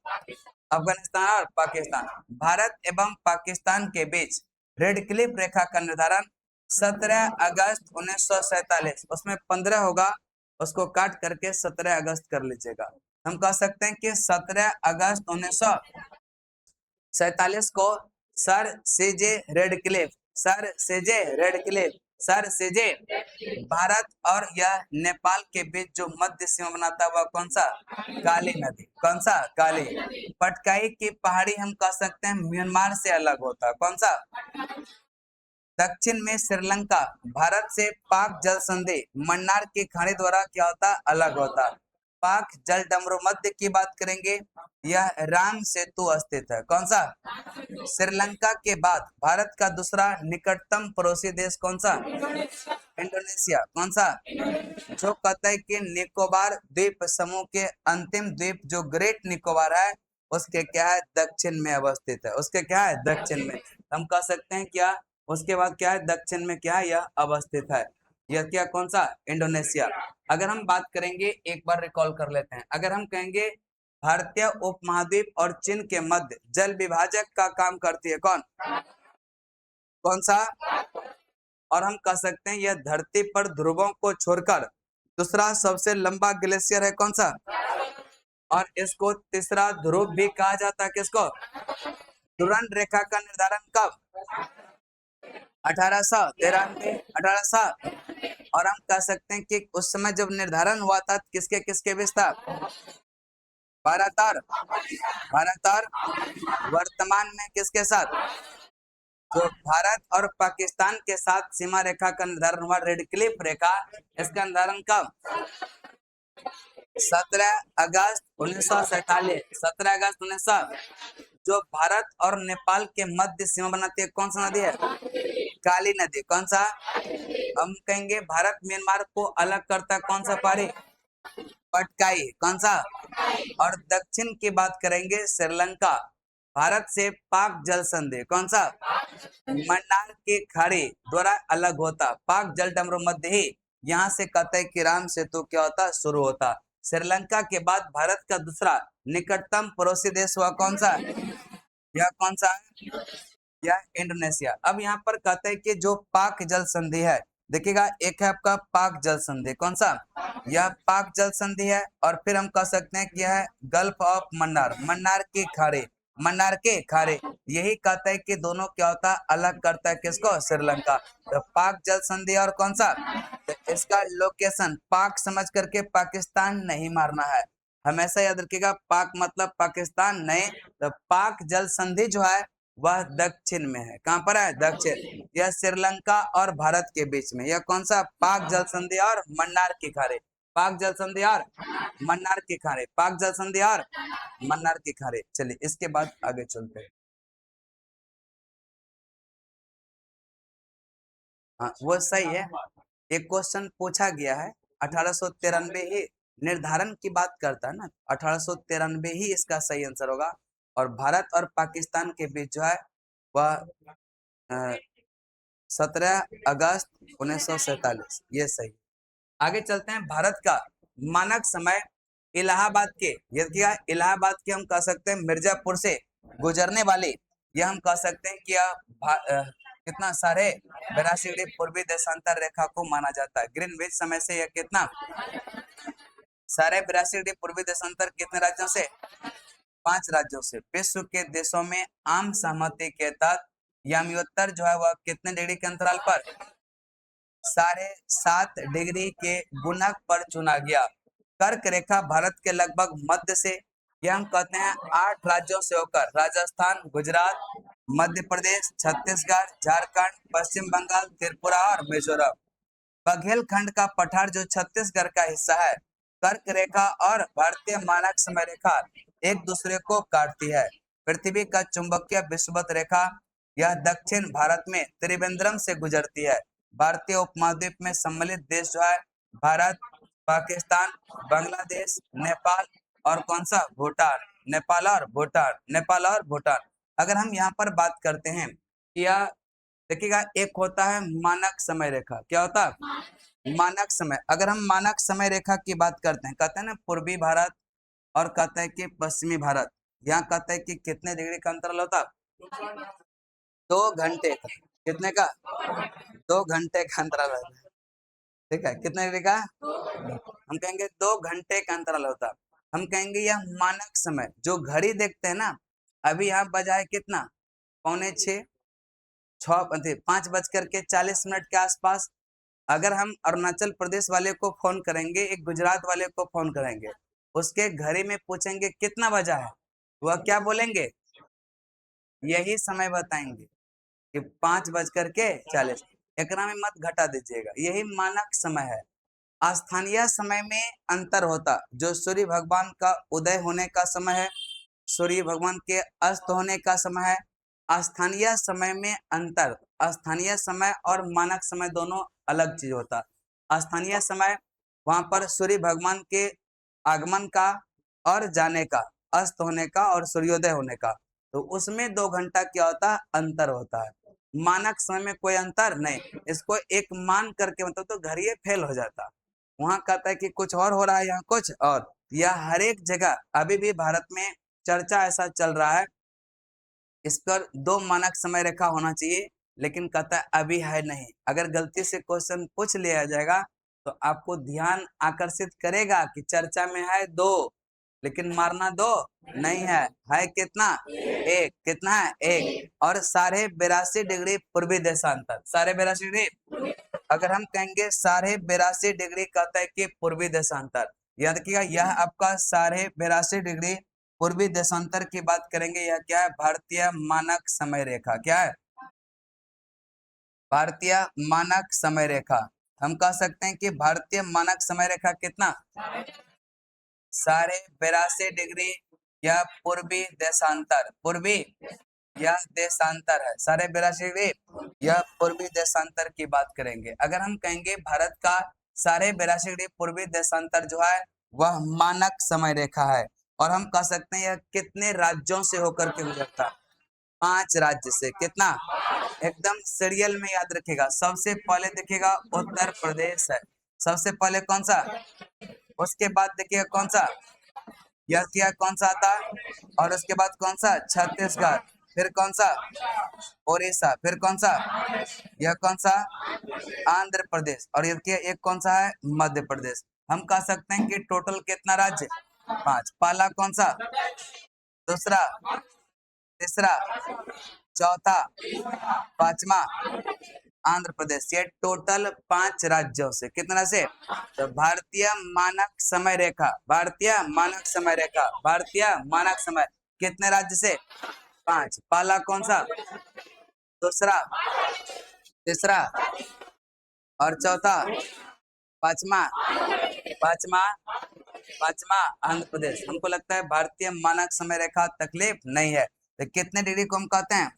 पाकिस्तान, भारत एवं पाकिस्तान के बीच रेड क्लिफ रेखा का निर्धारण 17 अगस्त 1947, उसमें 15 होगा, उसको काट करके 17 अगस्त कर लीजिएगा। हम कह सकते हैं कि 17 अगस्त 1947 को सर सीजे रेडक्लिफ, सर सीजे रेडक्लिफ, सर सीजे, भारत और यह नेपाल के बीच जो मध्य सीमा बनाता हुआ कौन सा? काली नदी। कौन सा? काली। पटकाई की पहाड़ी हम कह सकते हैं म्यांमार से अलग होता, कौन सा? दक्षिण में श्रीलंका भारत से पाक जल संधि मन्नार की खाड़ी द्वारा क्या होता? अलग होता। पाक जल डमरू मध्य की बात करेंगे, यह राम सेतु स्थित है। कौन सा? श्रीलंका के बाद भारत का दूसरा निकटतम पड़ोसी देश कौन सा? इंडोनेशिया। कौन सा? जो कहता है कि निकोबार द्वीप समूह के अंतिम द्वीप जो ग्रेट निकोबार है उसके क्या है? दक्षिण में अवस्थित है। उसके क्या है? दक्षिण में। हम कह सकते हैं क्या उसके बाद क्या है? दक्षिण में क्या है? यह अवस्थित है। यह क्या? कौन सा? इंडोनेशिया। अगर हम बात करेंगे, एक बार रिकॉल कर लेते हैं, अगर हम कहेंगे भारतीय उपमहाद्वीप और चीन के मध्य जल विभाजक का काम करती है कौन? कौन सा? और हम कह सकते हैं यह धरती पर ध्रुवों को छोड़कर दूसरा सबसे लंबा ग्लेशियर है कौन सा? और इसको तीसरा ध्रुव भी कहा जाता है किसको? ड्यूरंड रेखा का निर्धारण कब? 1893, 1800। और हम कह सकते हैं कि उस समय जब निर्धारण हुआ था किसके किसके बीच था? भारत और वर्तमान में किसके साथ? जो भारत और पाकिस्तान के साथ सीमा रेखा का निर्धारण हुआ रेड क्लिफ रेखा, इसका निर्धारण कब? 17 अगस्त 1947। 17 अगस्त 1900। जो भारत और नेपाल के मध्य सीमा बनाती है कौन सा नदी है? काली नदी। कौन सा? हम कहेंगे भारत म्यांमार को अलग करता कौन सा पहाड़ी? पटकाई। कौन सा? और दक्षिण की बात करेंगे श्रीलंका भारत से पाक जल संधि कौन सा? मन्नार की खाड़ी द्वारा अलग होता। पाक जल डमरू मध्य ही यहाँ से कतई कि राम सेतु क्या होता? शुरू होता। श्रीलंका के बाद भारत का दूसरा निकटतम पड़ोसी देश हुआ कौन सा? यह कौन सा है? यह इंडोनेशिया। अब यहाँ पर कहते हैं कि जो पाक जल संधि है, देखिएगा एक है आपका पाक जल संधि कौन सा? यह पाक जल संधि है। और फिर हम कह सकते हैं कि यह है गल्फ ऑफ मन्नार, मन्नार की खाड़ी, मन्नार के खाड़ी। यही कहता है कि दोनों क्या होता है? अलग करता है किसको? श्रीलंका। तो पाक जल संधि और कौन सा? तो इसका लोकेशन पाक समझ करके पाकिस्तान नहीं मारना है, हमेशा याद रखिएगा। पाक मतलब पाकिस्तान नहीं। तो पाक जल संधि जो है वह दक्षिण में है। कहां पर है? दक्षिण। यह श्रीलंका और भारत के बीच में। यह कौन सा? पाक जल संधि और मन्नार की खाड़ी। पाक जल संधि और मन्नार की खाड़ी। पाक जल संधि और मन्नार की खाड़ी। चलिए इसके बाद आगे चलते हैं। हाँ वो सही है। एक क्वेश्चन पूछा गया है 1893 ही निर्धारण की बात करता है ना, 1893 ही इसका सही आंसर होगा। और भारत और पाकिस्तान के बीच जो है वह 17 अगस्त 1947, ये सही। आगे चलते हैं। भारत का मानक समय इलाहाबाद के, यदि इलाहाबाद के हम कह सकते हैं मिर्जापुर से गुजरने वाली, यह हम कह सकते हैं कि कितना? 82.5 डिग्री पूर्वी देशांतर रेखा को माना जाता है। ग्रीनविच समय से यह कितना? 82.5 डिग्री पूर्वी देशांतर कितने राज्यों से? 5 राज्यों से। विश्व के देशों में आम सहमति के तहत यामियोत्तर जो है वह कितने डिग्री के अंतराल पर? 7.5 डिग्री के गुणक पर चुना गया। कर्क रेखा भारत के लगभग मध्य से, यह हम कहते हैं 8 राज्यों से होकर राजस्थान, गुजरात, मध्य प्रदेश, छत्तीसगढ़, झारखंड, पश्चिम बंगाल, त्रिपुरा और मिजोरम। बघेलखंड का पठार जो छत्तीसगढ़ का हिस्सा है, कर्क रेखा और भारतीय मानक समय रेखा एक दूसरे को काटती है। पृथ्वी का चुंबकीय विषुवत रेखा यह दक्षिण भारत में त्रिवेंद्रम से गुजरती है। भारतीय उपमहाद्वीप में सम्मिलित देश जो है भारत, पाकिस्तान, बांग्लादेश, नेपाल और कौन सा? भूटान। नेपाल और भूटान। नेपाल और भूटान। अगर हम यहाँ पर बात करते हैं, यह देखिएगा एक होता है मानक समय रेखा। क्या होता है? मानक समय। अगर हम मानक समय रेखा की बात करते हैं, कहते हैं ना पूर्वी भारत और कहते हैं कि पश्चिमी भारत, यहाँ कहते हैं कि कितने डिग्री का अंतराल होता? 2 घंटे का। कितने का? 2 घंटे का अंतराल होता है। ठीक है, कितने डिग्री का? हम कहेंगे 2 घंटे का अंतराल होता। हम कहेंगे यह मानक समय। जो घड़ी देखते हैं ना, अभी यहाँ बजा है कितना? 5:45, 5:40 के आसपास। अगर हम अरुणाचल प्रदेश वाले को फोन करेंगे, एक गुजरात वाले को फोन करेंगे, उसके घड़ी में पूछेंगे कितना बजा है, वह क्या बोलेंगे? यही समय बताएंगे कि 5:40। एकरा में मत घटा दीजिएगा, यही मानक समय है। स्थानीय समय में अंतर होता, जो सूर्य भगवान का उदय होने का समय है, सूर्य भगवान के अस्त होने का समय है। स्थानीय समय में अंतर, स्थानीय समय और मानक समय दोनों अलग चीज होता। स्थानीय समय वहां पर सूर्य भगवान के आगमन का और जाने का, अस्त होने का और सूर्योदय होने का, तो उसमें 2 घंटा क्या होता है? अंतर होता है। मानक समय में कोई अंतर नहीं। इसको एक मान करके मतलब तो घर ये फेल हो जाता। वहां कहता है कि कुछ और हो रहा है, यहाँ कुछ और। यह हर एक जगह अभी भी भारत में चर्चा ऐसा चल रहा है, इस पर 2 मानक समय रेखा होना चाहिए, लेकिन कहता है अभी है नहीं। अगर गलती से क्वेश्चन पूछ लिया जाएगा तो आपको ध्यान आकर्षित करेगा कि चर्चा में है 2, लेकिन मारना 2 नहीं है कितना? 1। कितना है? 1। और 82.5 डिग्री पूर्वी देशांतर, 82.5 डिग्री। अगर हम कहेंगे 82.5 डिग्री कहता है कि पूर्वी देशांतर, याद रखिएगा यह आपका 82.5 डिग्री पूर्वी देशांतर की बात करेंगे। यह क्या है? भारतीय मानक समय रेखा। क्या है? भारतीय मानक समय रेखा। हम कह सकते हैं कि भारतीय मानक समय रेखा कितना? 82.5 डिग्री यह पूर्वी देशांतर, पूर्वी यह देशांतर है 82.5 डिग्री, यह पूर्वी देशांतर की बात करेंगे। अगर हम कहेंगे भारत का 82.5 डिग्री पूर्वी देशांतर जो है वह मानक समय रेखा है, और हम कह सकते हैं यह कितने राज्यों से होकर के गुजरता है? 5 राज्य से। कितना? एकदम सीरियल में याद रखेगा। सबसे पहले देखिएगा उत्तर प्रदेश है, सबसे पहले कौन सा? उसके बाद देखिएगा कौन सा? यह क्या कौन सा आता? और उसके बाद कौन सा? छत्तीसगढ़। फिर कौन सा? उड़ीसा। फिर कौन सा? यह कौन सा? आंध्र प्रदेश। और ये एक कौन सा है? मध्य प्रदेश। हम कह सकते हैं कि टोटल कितना राज्य? 5। पहला कौन सा? दूसरा, तीसरा, चौथा, पांचवा आंध्र प्रदेश। ये टोटल 5 राज्यों से। कितना से? तो भारतीय मानक समय रेखा, भारतीय मानक समय रेखा, भारतीय मानक समय कितने राज्य से? 5। पहला कौन सा? दूसरा, तीसरा और चौथा, पांचवा, पांचवा, पांचवा आंध्र प्रदेश। हमको लगता है भारतीय मानक समय रेखा तकलीफ नहीं है। तो कितने डिग्री को हम कहते हैं?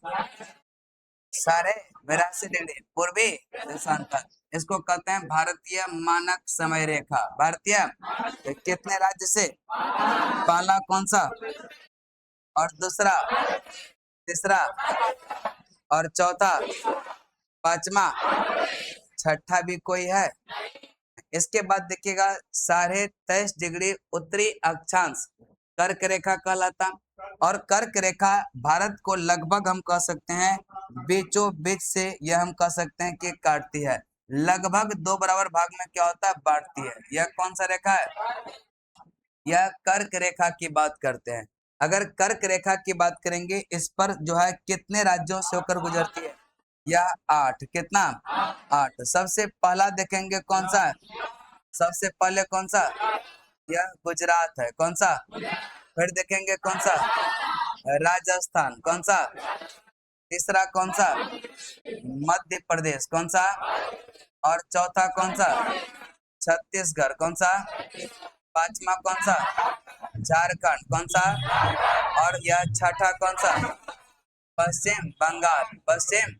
82.5 डिग्री पूर्वी देशांतर, इसको कहते हैं भारतीय मानक समय रेखा। भारतीय तो कितने राज्य से? पहला कौन सा? और दूसरा, तीसरा और चौथा, पांचवा, छठा भी कोई है? इसके बाद देखिएगा 23.5 डिग्री उत्तरी अक्षांश कर्क रेखा कहलाता, और कर्क रेखा भारत को लगभग हम कह सकते हैं बीचों बीच से यह हम कह सकते हैं कि काटती है। लगभग 2 बराबर भाग में क्या होता है? बांटती है। यह कौन सा रेखा है? यह कर्क रेखा की बात करते हैं। अगर कर्क रेखा की बात करेंगे, इस पर जो है कितने राज्यों से होकर गुजरती है? यह 8। कितना? 8। सबसे पहला देखेंगे कौन सा है? सबसे पहले कौन सा? यह गुजरात है। कौन सा? फिर देखेंगे कौन सा? राजस्थान। कौन सा? तीसरा कौन सा? मध्य प्रदेश। कौन सा? और चौथा कौन सा? छत्तीसगढ़। कौन सा? पांचवा कौन सा? झारखंड। कौन सा? और यह छठा कौन सा? पश्चिम बंगाल। पश्चिम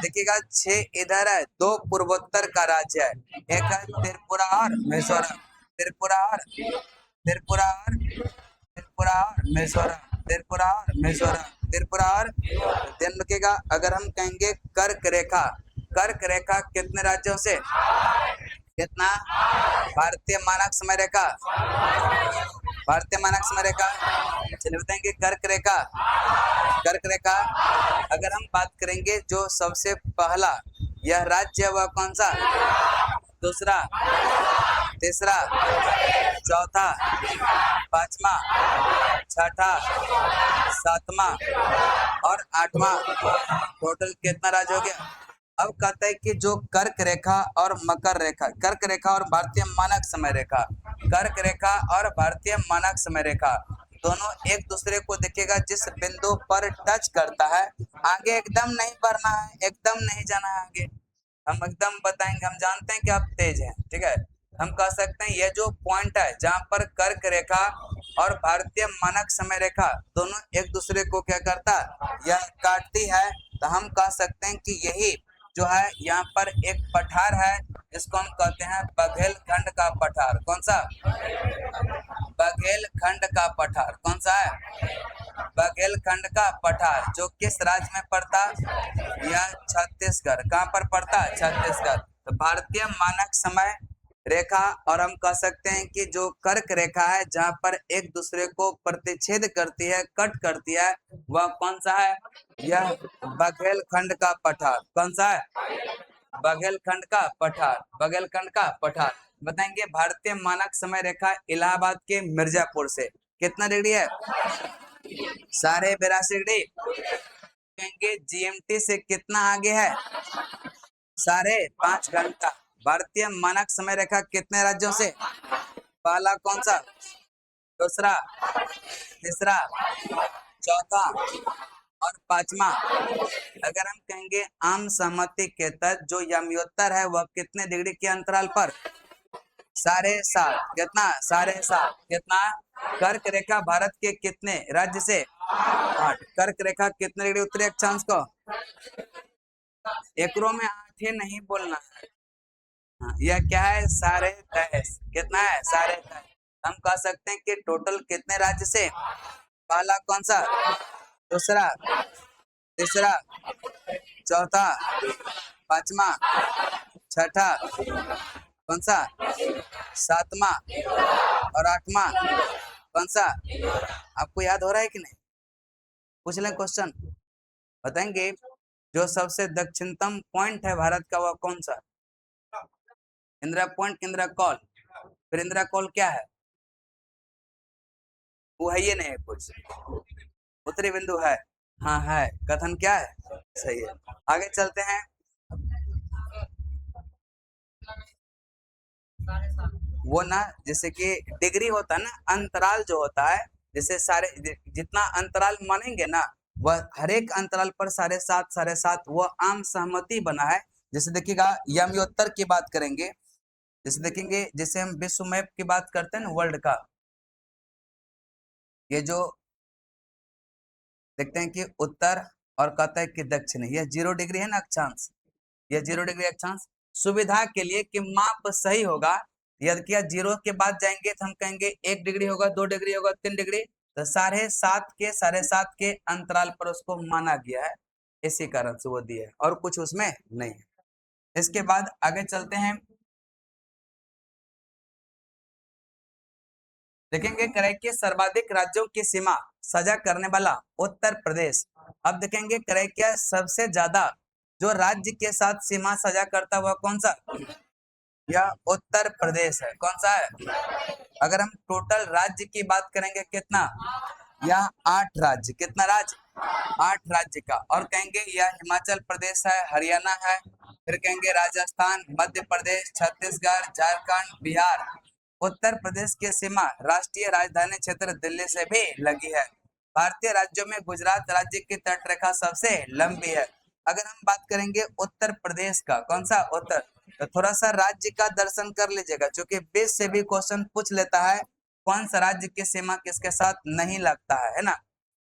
देखिएगा 6 इधर है, 2 पूर्वोत्तर का राज्य है, एक है त्रिपुरा और मिजोरम। त्रिपुरा और त्रिपुरा और त्रिपुरा और मिजोरम, त्रिपुरा और मिजोरम, त्रिपुरा और ध्यान रखिएगा। अगर हम कहेंगे कर्क रेखा, कर्क रेखा कितने राज्यों से? कितना? भारतीय मानक समय रेखा, भारतीय मानक समय रेखा। चलिए बताएंगे कर्क रेखा, कर्क रेखा अगर हम बात करेंगे जो सबसे पहला यह राज्य वह कौन सा? दूसरा, तीसरा, चौथा, पांचवा, छठा, सातवां और आठवां, टोटल कितना राज्य हो गया? अब कहता है कि जो कर्क रेखा और मकर रेखा, कर्क रेखा और भारतीय मानक समय रेखा, कर्क रेखा और भारतीय मानक समय रेखा दोनों एक दूसरे को देखेगा, जिस बिंदु पर टच करता है आगे एकदम नहीं बढ़ना है, एकदम नहीं जाना है आगे। हम एकदम बताएंगे, हम जानते हैं कि आप तेज हैं, ठीक है। हम कह सकते हैं यह जो पॉइंट है जहां पर कर्क रेखा और भारतीय मानक समय रेखा दोनों एक दूसरे को क्या करता है? यह काटती है। तो हम कह सकते हैं कि यही जो है यहाँ पर एक पठार है, इसको हम कहते हैं बघेलखंड का पठार। कौन सा? बघेलखंड का पठार। कौन सा है? बघेलखंड का पठार, जो किस राज्य में पड़ता? यह छत्तीसगढ़। कहाँ पर पड़ता है? छत्तीसगढ़। तो भारतीय मानक समय रेखा, और हम कह सकते हैं कि जो कर्क रेखा है जहां पर एक दूसरे को प्रतिच्छेद करती है, कट करती है, वह कौन सा है? यह बघेलखंड का पठार। कौन सा है? बघेलखंड का पठार। बघेलखंड का पठार। बताएंगे भारतीय मानक समय रेखा इलाहाबाद के मिर्जापुर से कितना डिग्री है? 82.5 डिग्री। कहेंगे जीएमटी से कितना आगे है? 5.5 घंटा। भारतीय मानक समय रेखा कितने राज्यों से? पहला कौन सा? दूसरा, तीसरा, चौथा और पांचवा। अगर हम कहेंगे आम सहमति के तहत जो यमयोत्तर है वह कितने डिग्री के अंतराल पर? 7.5। कितना? 7.5। कितना? कर्क रेखा भारत के कितने राज्य से? 8। कर्क रेखा कितने डिग्री उत्तरी अक्षांश को? एकड़ों में 8 ही नहीं बोलना है। हाँ, यह क्या है? 10.5। कितना है? 10.5। हम कह सकते हैं कि टोटल कितने राज्य से? पहला कौन सा? दूसरा, तीसरा, चौथा, पांचवा, छठा, कौन सा? सातवां और आठवां, कौन सा? आपको याद हो रहा है कि नहीं? पूछ लें क्वेश्चन। बताएंगे जो सबसे दक्षिणतम पॉइंट है भारत का वह कौन सा? Indira point, Indira call. फिर इंदिरा कॉल क्या है? वो है ये नहीं कुछ। उत्तरी बिंदु है। हाँ है। कथन क्या है? सही है। आगे चलते हैं। वो ना जैसे कि डिग्री होता है ना, अंतराल जो होता है, जैसे सारे जितना अंतराल मानेंगे ना, वह हर एक अंतराल पर 7.5 7.5 वो आम सहमति बना है। जैसे देखिएगा यमयोत्तर की बात करेंगे, जैसे देखेंगे, जैसे हम विश्व मैप की बात करते हैं ना वर्ल्ड का, ये जो देखते हैं कि उत्तर और कहता है कि दक्षिण, यह 0 डिग्री है ना अक्षांश, यह 0 डिग्री अक्षांश। सुविधा के लिए कि माप सही होगा, यदि 0 के बाद जाएंगे तो हम कहेंगे 1 डिग्री होगा, 2 डिग्री होगा, 3 डिग्री, तो 7.5 के अंतराल पर उसको माना गया है। इसी कारण से वो दिया है और कुछ उसमें नहीं है। इसके बाद आगे चलते हैं। देखेंगे करे कि सर्वाधिक राज्यों की सीमा साझा करने वाला उत्तर प्रदेश। अब देखेंगे करे क्या सबसे ज्यादा जो राज्य के साथ सीमा साझा करता हुआ कौन सा? यह उत्तर प्रदेश है। कौन सा है? अगर हम टोटल राज्य की बात करेंगे कितना? यह 8 राज्य। कितना राज्य? 8 राज्य का। और कहेंगे यह हिमाचल प्रदेश है, हरियाणा है, फिर कहेंगे राजस्थान, मध्य प्रदेश, छत्तीसगढ़, झारखंड, बिहार। उत्तर प्रदेश की सीमा राष्ट्रीय राजधानी क्षेत्र दिल्ली से भी लगी है। भारतीय राज्यों में गुजरात राज्य की तटरेखा सबसे लंबी है। अगर हम बात करेंगे उत्तर प्रदेश का, कौन सा उत्तर, तो थोड़ा सा राज्य का दर्शन कर लीजिएगा, क्योंकि 20 से भी क्वेश्चन पूछ लेता है कौन सा राज्य की सीमा किसके साथ नहीं लगता है ना।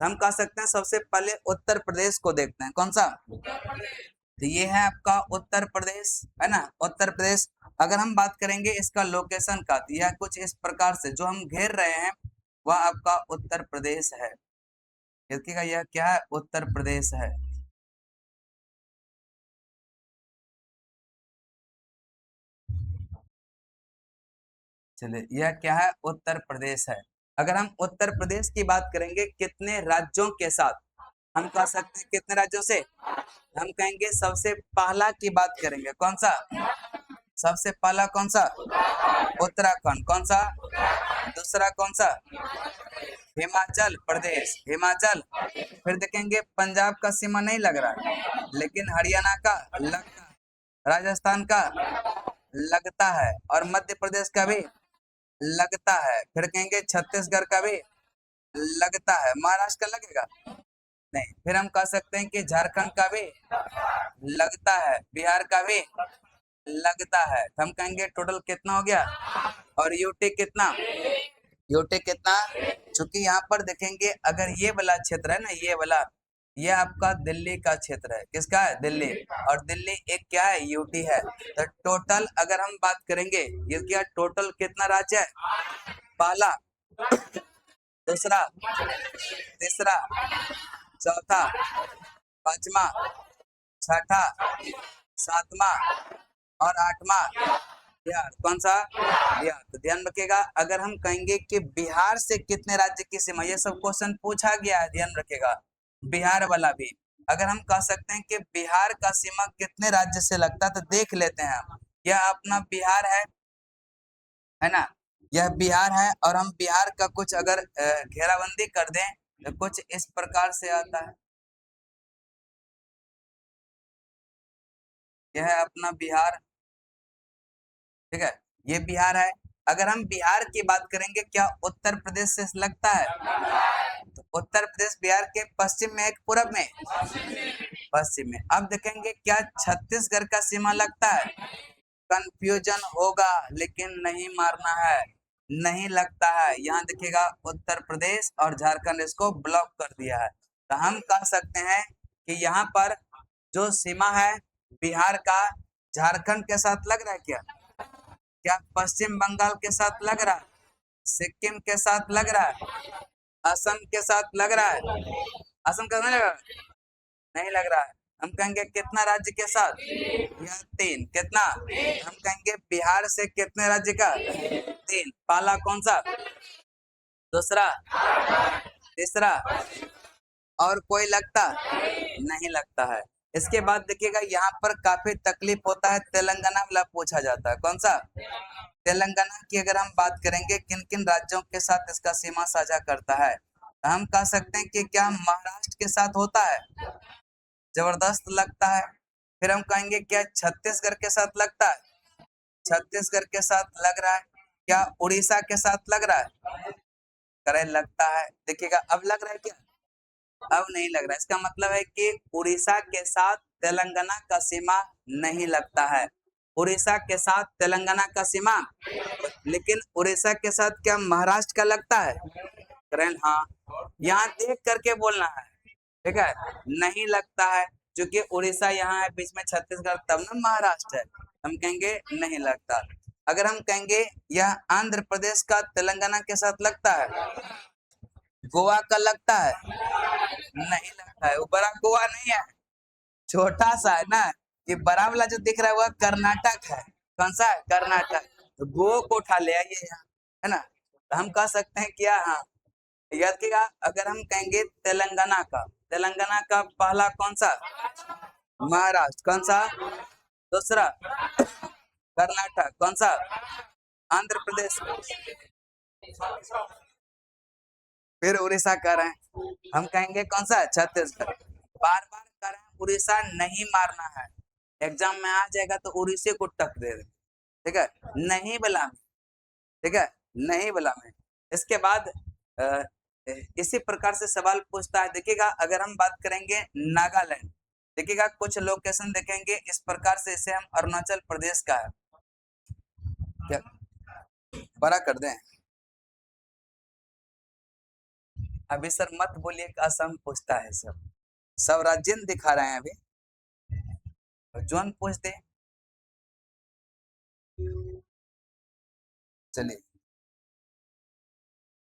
हम कह सकते हैं सबसे पहले उत्तर प्रदेश को देखते हैं। कौन सा? तो ये है आपका उत्तर प्रदेश, है ना, उत्तर प्रदेश। अगर हम बात करेंगे इसका लोकेशन का, तो यह कुछ इस प्रकार से जो हम घेर रहे हैं वह आपका उत्तर प्रदेश है। देखिएगा यह क्या है? उत्तर प्रदेश है। चलिए यह क्या है? उत्तर प्रदेश है। अगर हम उत्तर प्रदेश की बात करेंगे कितने राज्यों के साथ, हम कह सकते हैं कितने राज्यों से? हम कहेंगे सबसे पहला की बात करेंगे, कौन सा? सबसे पहला कौन सा? उत्तराखंड। कौन सा? दूसरा कौन सा? हिमाचल प्रदेश। हिमाचल। फिर देखेंगे पंजाब का सीमा नहीं लग रहा है, लेकिन हरियाणा का लगता है, राजस्थान का लगता है, और मध्य प्रदेश का भी लगता है। फिर कहेंगे छत्तीसगढ़ का भी लगता है। महाराष्ट्र का लगेगा नहीं। फिर हम कह सकते हैं कि झारखंड का भी लगता है, बिहार का भी लगता है। तो हम कहेंगे टोटल कितना हो गया? और यूटी कितना? यूटी कितना? चूंकि यहाँ पर देखेंगे अगर ये वाला क्षेत्र है ना, ये वाला, ये आपका दिल्ली का क्षेत्र है। किसका है? दिल्ली। और दिल्ली एक क्या है? यूटी है। तो टोटल अगर हम बात करेंगे, ये क्या टोटल कितना राज्य है? पहला, दूसरा, तीसरा, चौथा, पांचवा, छठा, सातवां और आठवां। बिहार। कौन सा? बिहार। तो ध्यान रखिएगा, अगर हम कहेंगे कि बिहार से कितने राज्य की सीमा, ये सब क्वेश्चन पूछा गया है, ध्यान रखिएगा, बिहार वाला भी। अगर हम कह सकते हैं कि बिहार का सीमा कितने राज्य से लगता है, तो देख लेते हैं हम। यह अपना बिहार है ना, यह बिहार है, और हम बिहार का कुछ अगर घेराबंदी कर दें तो कुछ इस प्रकार से आता है। यह है अपना बिहार, ठीक है, ये बिहार है। अगर हम बिहार की बात करेंगे, क्या उत्तर प्रदेश से लगता है? तो उत्तर प्रदेश बिहार के पश्चिम में है कि पूरब में? पश्चिम में। अब देखेंगे क्या छत्तीसगढ़ का सीमा लगता है? कंफ्यूजन होगा, लेकिन नहीं मारना है, नहीं लगता है। यहाँ देखिएगा, उत्तर प्रदेश और झारखंड इसको ब्लॉक कर दिया है। तो हम कह सकते हैं कि यहाँ पर जो सीमा है बिहार का, झारखंड के साथ लग रहा है क्या? क्या पश्चिम बंगाल के साथ लग रहा है? सिक्किम के साथ लग रहा है? असम के साथ लग रहा है? असम का नहीं लग रहा? नहीं लग रहा है। हम कहेंगे कितना राज्य के साथ? यह 3। कितना? हम कहेंगे बिहार से कितने राज्य का? 3। पहला कौन सा? दूसरा? तीसरा? और कोई लगता? नहीं लगता है। इसके बाद देखिएगा, यहाँ पर काफी तकलीफ होता है, तेलंगाना वाला पूछा जाता है। कौन सा? तेलंगाना की अगर हम बात करेंगे किन किन राज्यों के साथ इसका सीमा साझा करता है, तो हम कह सकते हैं कि क्या महाराष्ट्र के साथ होता है? जबरदस्त लगता है। फिर हम कहेंगे क्या छत्तीसगढ़ के साथ लगता है? छत्तीसगढ़ के साथ लग रहा है। क्या उड़ीसा के साथ लग रहा है? करे लगता है। देखिएगा, अब लग रहा है क्या? अब नहीं लग रहा है। इसका मतलब है कि उड़ीसा के साथ तेलंगाना का सीमा नहीं लगता है। उड़ीसा के साथ तेलंगाना का सीमा, लेकिन उड़ीसा के साथ क्या महाराष्ट्र का लगता है? करें हाँ, यहाँ देख करके बोलना है, ठीक है। नहीं लगता है, क्योंकि उड़ीसा यहाँ है बीच में छत्तीसगढ़, तब ना महाराष्ट्र है। हम कहेंगे नहीं लगता। अगर हम कहेंगे यह आंध्र प्रदेश का तेलंगाना के साथ लगता है, गोवा का लगता है? नहीं लगता है। वो बड़ा गोवा नहीं है, छोटा सा है ना। ये बड़ा वाला जो दिख रहा है वह कर्नाटक है। कौन सा है? कर्नाटक। तो गो को उठा ले आइए यहाँ, है ना। तो हम कह सकते हैं क्या, हाँ, याद कीजिएगा, अगर हम कहेंगे तेलंगाना का, तेलंगाना का पहला कौन सा? महाराष्ट्र। कौन सा? दूसरा? कर्नाटक। कौन सा? आंध्र प्रदेश। फिर उड़ीसा कर रहे हैं। हम कहेंगे कौन सा? छत्तीसगढ़। बार बार कर रहे हैं, उड़ीसा नहीं मारना है। एग्जाम में आ जाएगा तो उड़ीसे को टक दे दें, ठीक है, नहीं बोला, ठीक है, नहीं बोला मैं। इसके बाद अ, इसी प्रकार से सवाल पूछता है। देखिएगा, अगर हम बात करेंगे नागालैंड, देखिएगा कुछ लोकेशन देखेंगे इस प्रकार से, इसे हम अरुणाचल प्रदेश का है क्या, बड़ा कर दें। अभी सर मत बोलिए कि असम पूछता है, सब सब राज्य दिखा रहे हैं अभी, जोन पूछ दे। चलिए,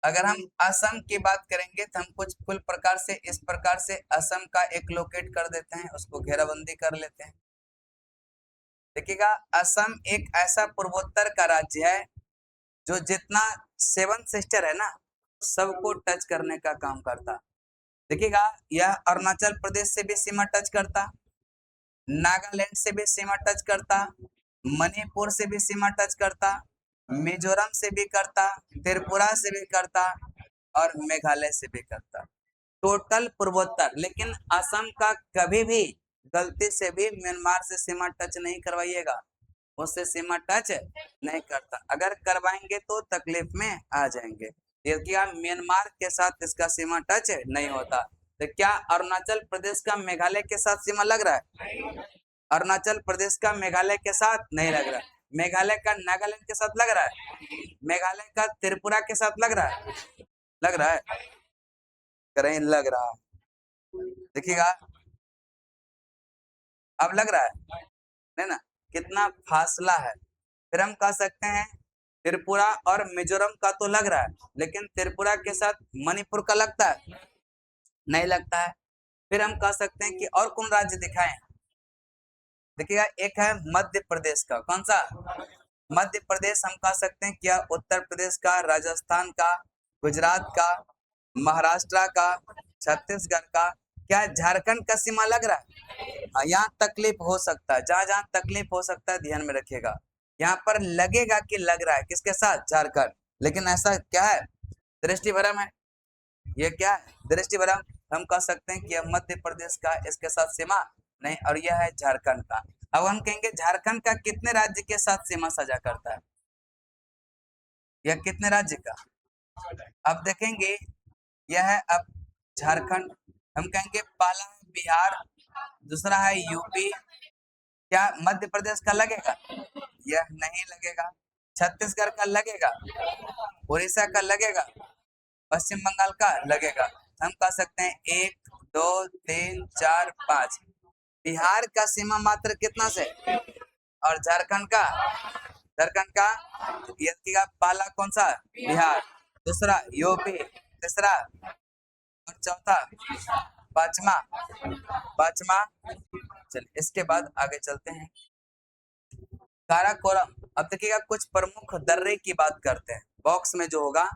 अगर हम असम की बात करेंगे तो हम कुछ कुल प्रकार से इस प्रकार से असम का एक लोकेट कर देते हैं, उसको घेराबंदी कर लेते हैं। देखिएगा, असम एक ऐसा पूर्वोत्तर का राज्य है जो जितना 7 सिस्टर है ना, सबको टच करने का काम करता। देखिएगा, यह अरुणाचल प्रदेश से भी सीमा टच करता, नागालैंड से भी सीमा टच करता, मणिपुर से भी सीमा टच करता, मिजोरम से भी करता, त्रिपुरा से भी करता, और मेघालय से भी करता। टोटल पूर्वोत्तर। लेकिन असम का कभी भी गलती से भी म्यांमार से सीमा टच नहीं करवाइएगा, उससे सीमा टच नहीं करता। अगर करवाएंगे तो तकलीफ में आ जाएंगे। देखिए, म्यांमार के साथ इसका सीमा टच नहीं होता। तो क्या अरुणाचल प्रदेश का मेघालय के साथ सीमा लग रहा है? अरुणाचल प्रदेश का मेघालय के साथ नहीं लग रहा है। मेघालय का नागालैंड के साथ लग रहा है। मेघालय का त्रिपुरा के साथ लग रहा है। लग रहा है, करें लग रहा है। देखिएगा, अब लग रहा है ना, कितना फासला है। फिर हम कह सकते हैं त्रिपुरा और मिजोरम का तो लग रहा है, लेकिन त्रिपुरा के साथ मणिपुर का लगता है? नहीं लगता है। फिर हम कह सकते हैं कि और कौन राज्य दिखाएं। देखिएगा, एक है मध्य प्रदेश का। कौन सा? मध्य प्रदेश हम कह सकते हैं क्या, उत्तर प्रदेश का, राजस्थान का, गुजरात का, महाराष्ट्र का, छत्तीसगढ़ का, क्या झारखंड का सीमा लग रहा है? यहाँ तकलीफ हो सकता है, जहां जहां तकलीफ हो सकता है ध्यान में रखिएगा। यहाँ पर लगेगा कि लग रहा है किसके साथ, झारखंड, लेकिन ऐसा क्या है, दृष्टि भ्रम है। ये क्या है, दृष्टि भ्रम। हम कह सकते हैं कि यह मध्य प्रदेश का इसके साथ सीमा नहीं, और यह है झारखंड का। अब हम कहेंगे झारखंड का कितने राज्य के साथ सीमा साझा करता है, यह कितने राज्य का। अब देखेंगे यह है अब झारखंड, हम कहेंगे पहला है बिहार, दूसरा है यूपी, क्या मध्य प्रदेश का लगेगा, यह नहीं लगेगा। छत्तीसगढ़ का लगेगा, उड़ीसा का लगेगा, पश्चिम बंगाल का लगेगा। हम कह सकते हैं 1 2 3 4 5, बिहार का सीमा मात्र कितना से, और झारखंड का यदि का पहला कौन सा, बिहार, दूसरा यूपी, तीसरा और चौथा, पांचवा, पांचवा। चलिए इसके बाद आगे चलते हैं, काराकोरम। अब देखिएगा कुछ प्रमुख दर्रे की बात करते हैं, बॉक्स में जो होगा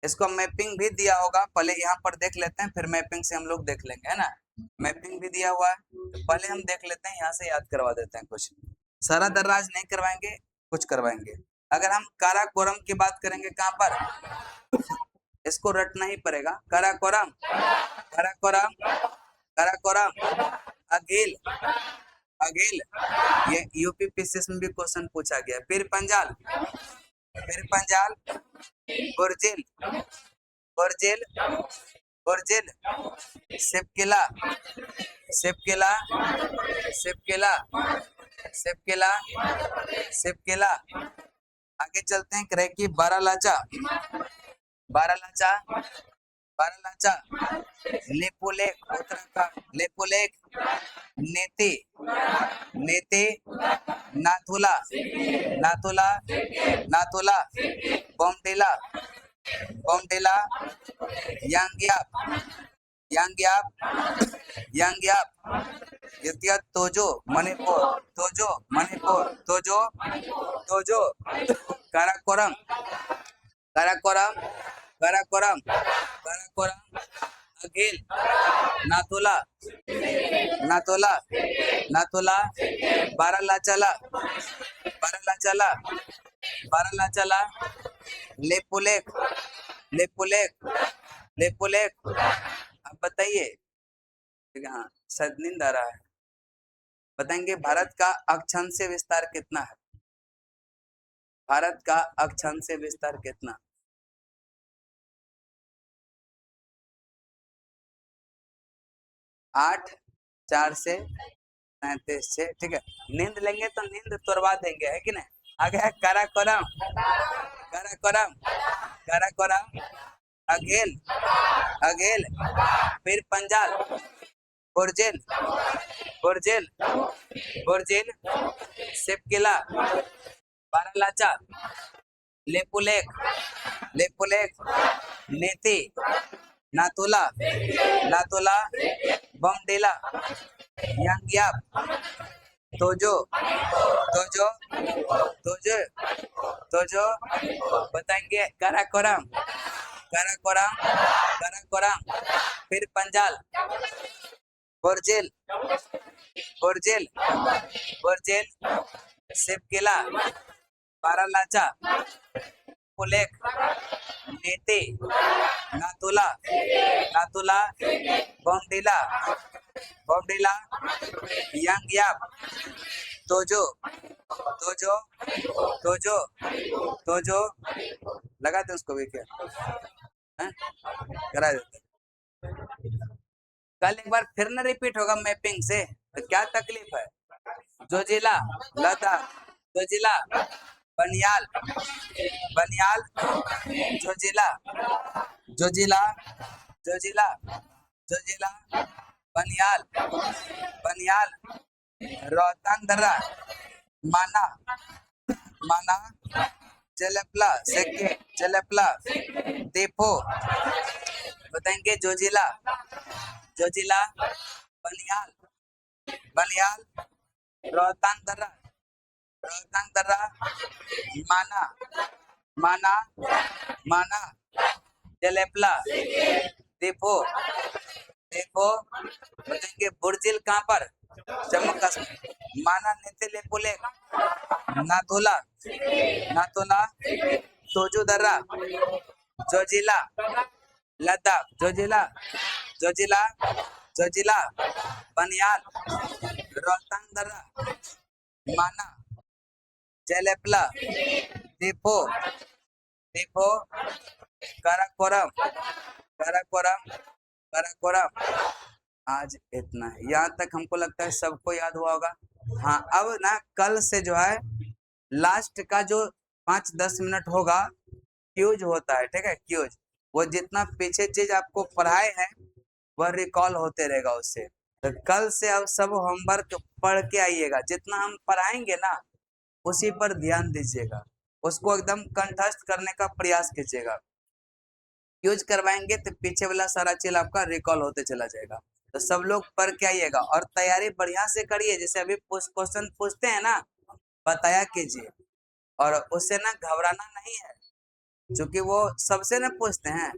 इसको मैपिंग भी दिया होगा, पहले यहाँ पर देख लेते हैं, फिर मैपिंग से हम लोग देख लेंगे, है ना। मैपिंग भी दिया हुआ है, तो पहले हम देख लेते हैं, यहाँ से याद करवा देते हैं कुछ। सारा दर्रा आज नहीं करवाएंगे, कुछ करवाएंगे। अगर हम काराकोरम की बात करेंगे, कहाँ पर, इसको रटना ही पड़ेगा, काराकोरम, काराकोरम, काराकोरम, अघिल, अघिल, ये यूपी पीसीएस में भी क्वेश्चन पूछा गया। फिर पंजाल, फिर पंजाल, बुर्जिल, बुर्जिल, बुर्जिल, सिपकिला, सिपकिला, सिपकिला, सिपकिला, सिपकिला। आगे चलते हैं, करेकी बारालाचा, बारालाचा, बारालाचा, लेपुलेख उत्तराखंड, लेपुलेख, नेती, नेती, नाथुला, नाथुला, नाथुला, बोमडिला, बोमडिला, यांग्याप, यांग्याप, यांग्याप, यद्य तोजो मणिपुर, तोजो मणिपुर, तोजो, तोजो, काराकोरम, काराकोरम, काराकोरम, काराकोरम, अघिल, नाथुला, नाथुला, नाथुला, बारालाचाला, बारालाचाला, बारालाचाला, लेपुलेख, लेपुलेख, लेपुलेख। अब बताइए, हाँ शायद नींद आ रहा है, बताएंगे भारत का अक्षांश विस्तार कितना है, भारत का अक्षांश विस्तार कितना, 8 4 से 37 से, ठीक है। नींद लेंगे तो नींद तोड़वा देंगे, है कि नहीं। आगे है काराकोरम, काराकोरम, काराकोरम, अघेल, अघेल, फिर पंजाल, बुर्जिल, बुर्जिल, बुर्जिल, सिपकिला, बारालाचा, लेपुलेख, लेपुलेख, नेती, नाथुला, नाथुला, बमडिला, यांग्याप, तोजो, तोजो, तोजो, तोजो। बताएंगे काराकोरम, काराकोरम, काराकोरम, फिर पंजाल, बुर्जिल, बुर्जिल, बुर्जिल, सिपकिला, बारालाचा, पुलेख, नेती, नाथुला, नाथुला, बोमडिला, बोमडिला, यांग्याप, तोजो, तोजो, तोजो, तोजो। लगाते हैं उसको भी क्या, हैं? करा देते। कल एक बार फिर ना रिपीट होगा मैपिंग से, तो क्या तकलीफ है। जोजिला, लद्दाख, जोजिला, बनियाल, बनियाल, जोजिला, जोजिला, जोजिला, जोजिला, बनियाल, बनियाल, रोहतांग दर्रा, माना, माना, चलेपला, सेके, चलेपला, दीपो। बताएंगे जोजिला, जोजिला, बनियाल, बनियाल, रोहतांग दर्रा, रोहतांग दर्रा, माना, माना, माना, जलेपला, दीपो, दीपो, बताएंगे बुर्जिल कहाँ पर, जम्मू कश्मीर, माना नेतले पुले, नाथुला, नाथुला, तोजू दर्रा, जोजिला, लद्दाख, जोजिला, जोजिला, जोजिला, बनियाल, रोहतांग दर्रा, माना, जलेपला, दीपो, दीपो, काराकोरम, काराकोरम, काराकोरम। आज इतना है, यहाँ तक हमको लगता है सबको याद हुआ होगा। हाँ, अब ना कल से जो है लास्ट का जो 5-10 मिनट होगा क्यूज होता है, ठीक है, क्यूज। वो जितना पीछे चीज आपको पढ़ाए हैं वह रिकॉल होते रहेगा उससे। तो कल से अब सब होमवर्क पढ़ के आइएगा, जितना हम पढ़ाएंगे ना उसी पर ध्यान दीजिएगा, उसको एकदम कंठस्थ करने का प्रयास कीजिएगा। यूज करवाएंगे तो पीछे वाला सारा चीज आपका रिकॉल होते चला जाएगा। तो सब लोग पढ़ के आइएगा और तैयारी बढ़िया से करिए। जैसे अभी क्वेश्चन पूछते हैं ना, बताया कीजिए, और उससे ना घबराना नहीं है, क्योंकि वो सबसे ना पूछते हैं।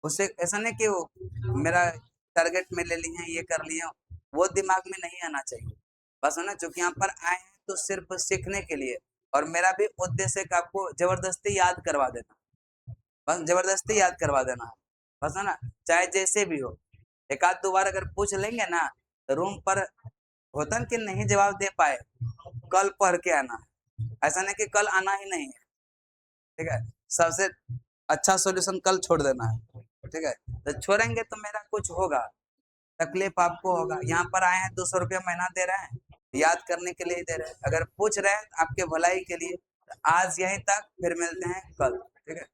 उसे ऐसा नहीं कि वो मेरा टारगेट में ले लिए हैं, ये कर लिए, वो दिमाग में नहीं आना चाहिए। बस है ना, क्योंकि यहाँ पर आए हैं तो सिर्फ सीखने के लिए, और मेरा भी उद्देश्य है कि आपको जबरदस्ती याद करवा देना, बस जबरदस्ती याद करवा देना है, बस है ना, चाहे जैसे भी हो। एक आध दो बार अगर पूछ लेंगे ना तो रूम पर होता ना कि नहीं जवाब दे पाए, कल पढ़ के आना है, ऐसा नहीं कि कल आना ही नहीं है, ठीक है। सबसे अच्छा सॉल्यूशन कल छोड़ देना है, ठीक है। तो छोड़ेंगे तो मेरा कुछ होगा, तकलीफ आपको होगा। यहाँ पर आए हैं 200 रुपया महीना दे रहे हैं, याद करने के लिए ही दे रहे हैं, अगर पूछ रहे हैं आपके भलाई के लिए। आज यहीं तक, फिर मिलते हैं कल, ठीक है।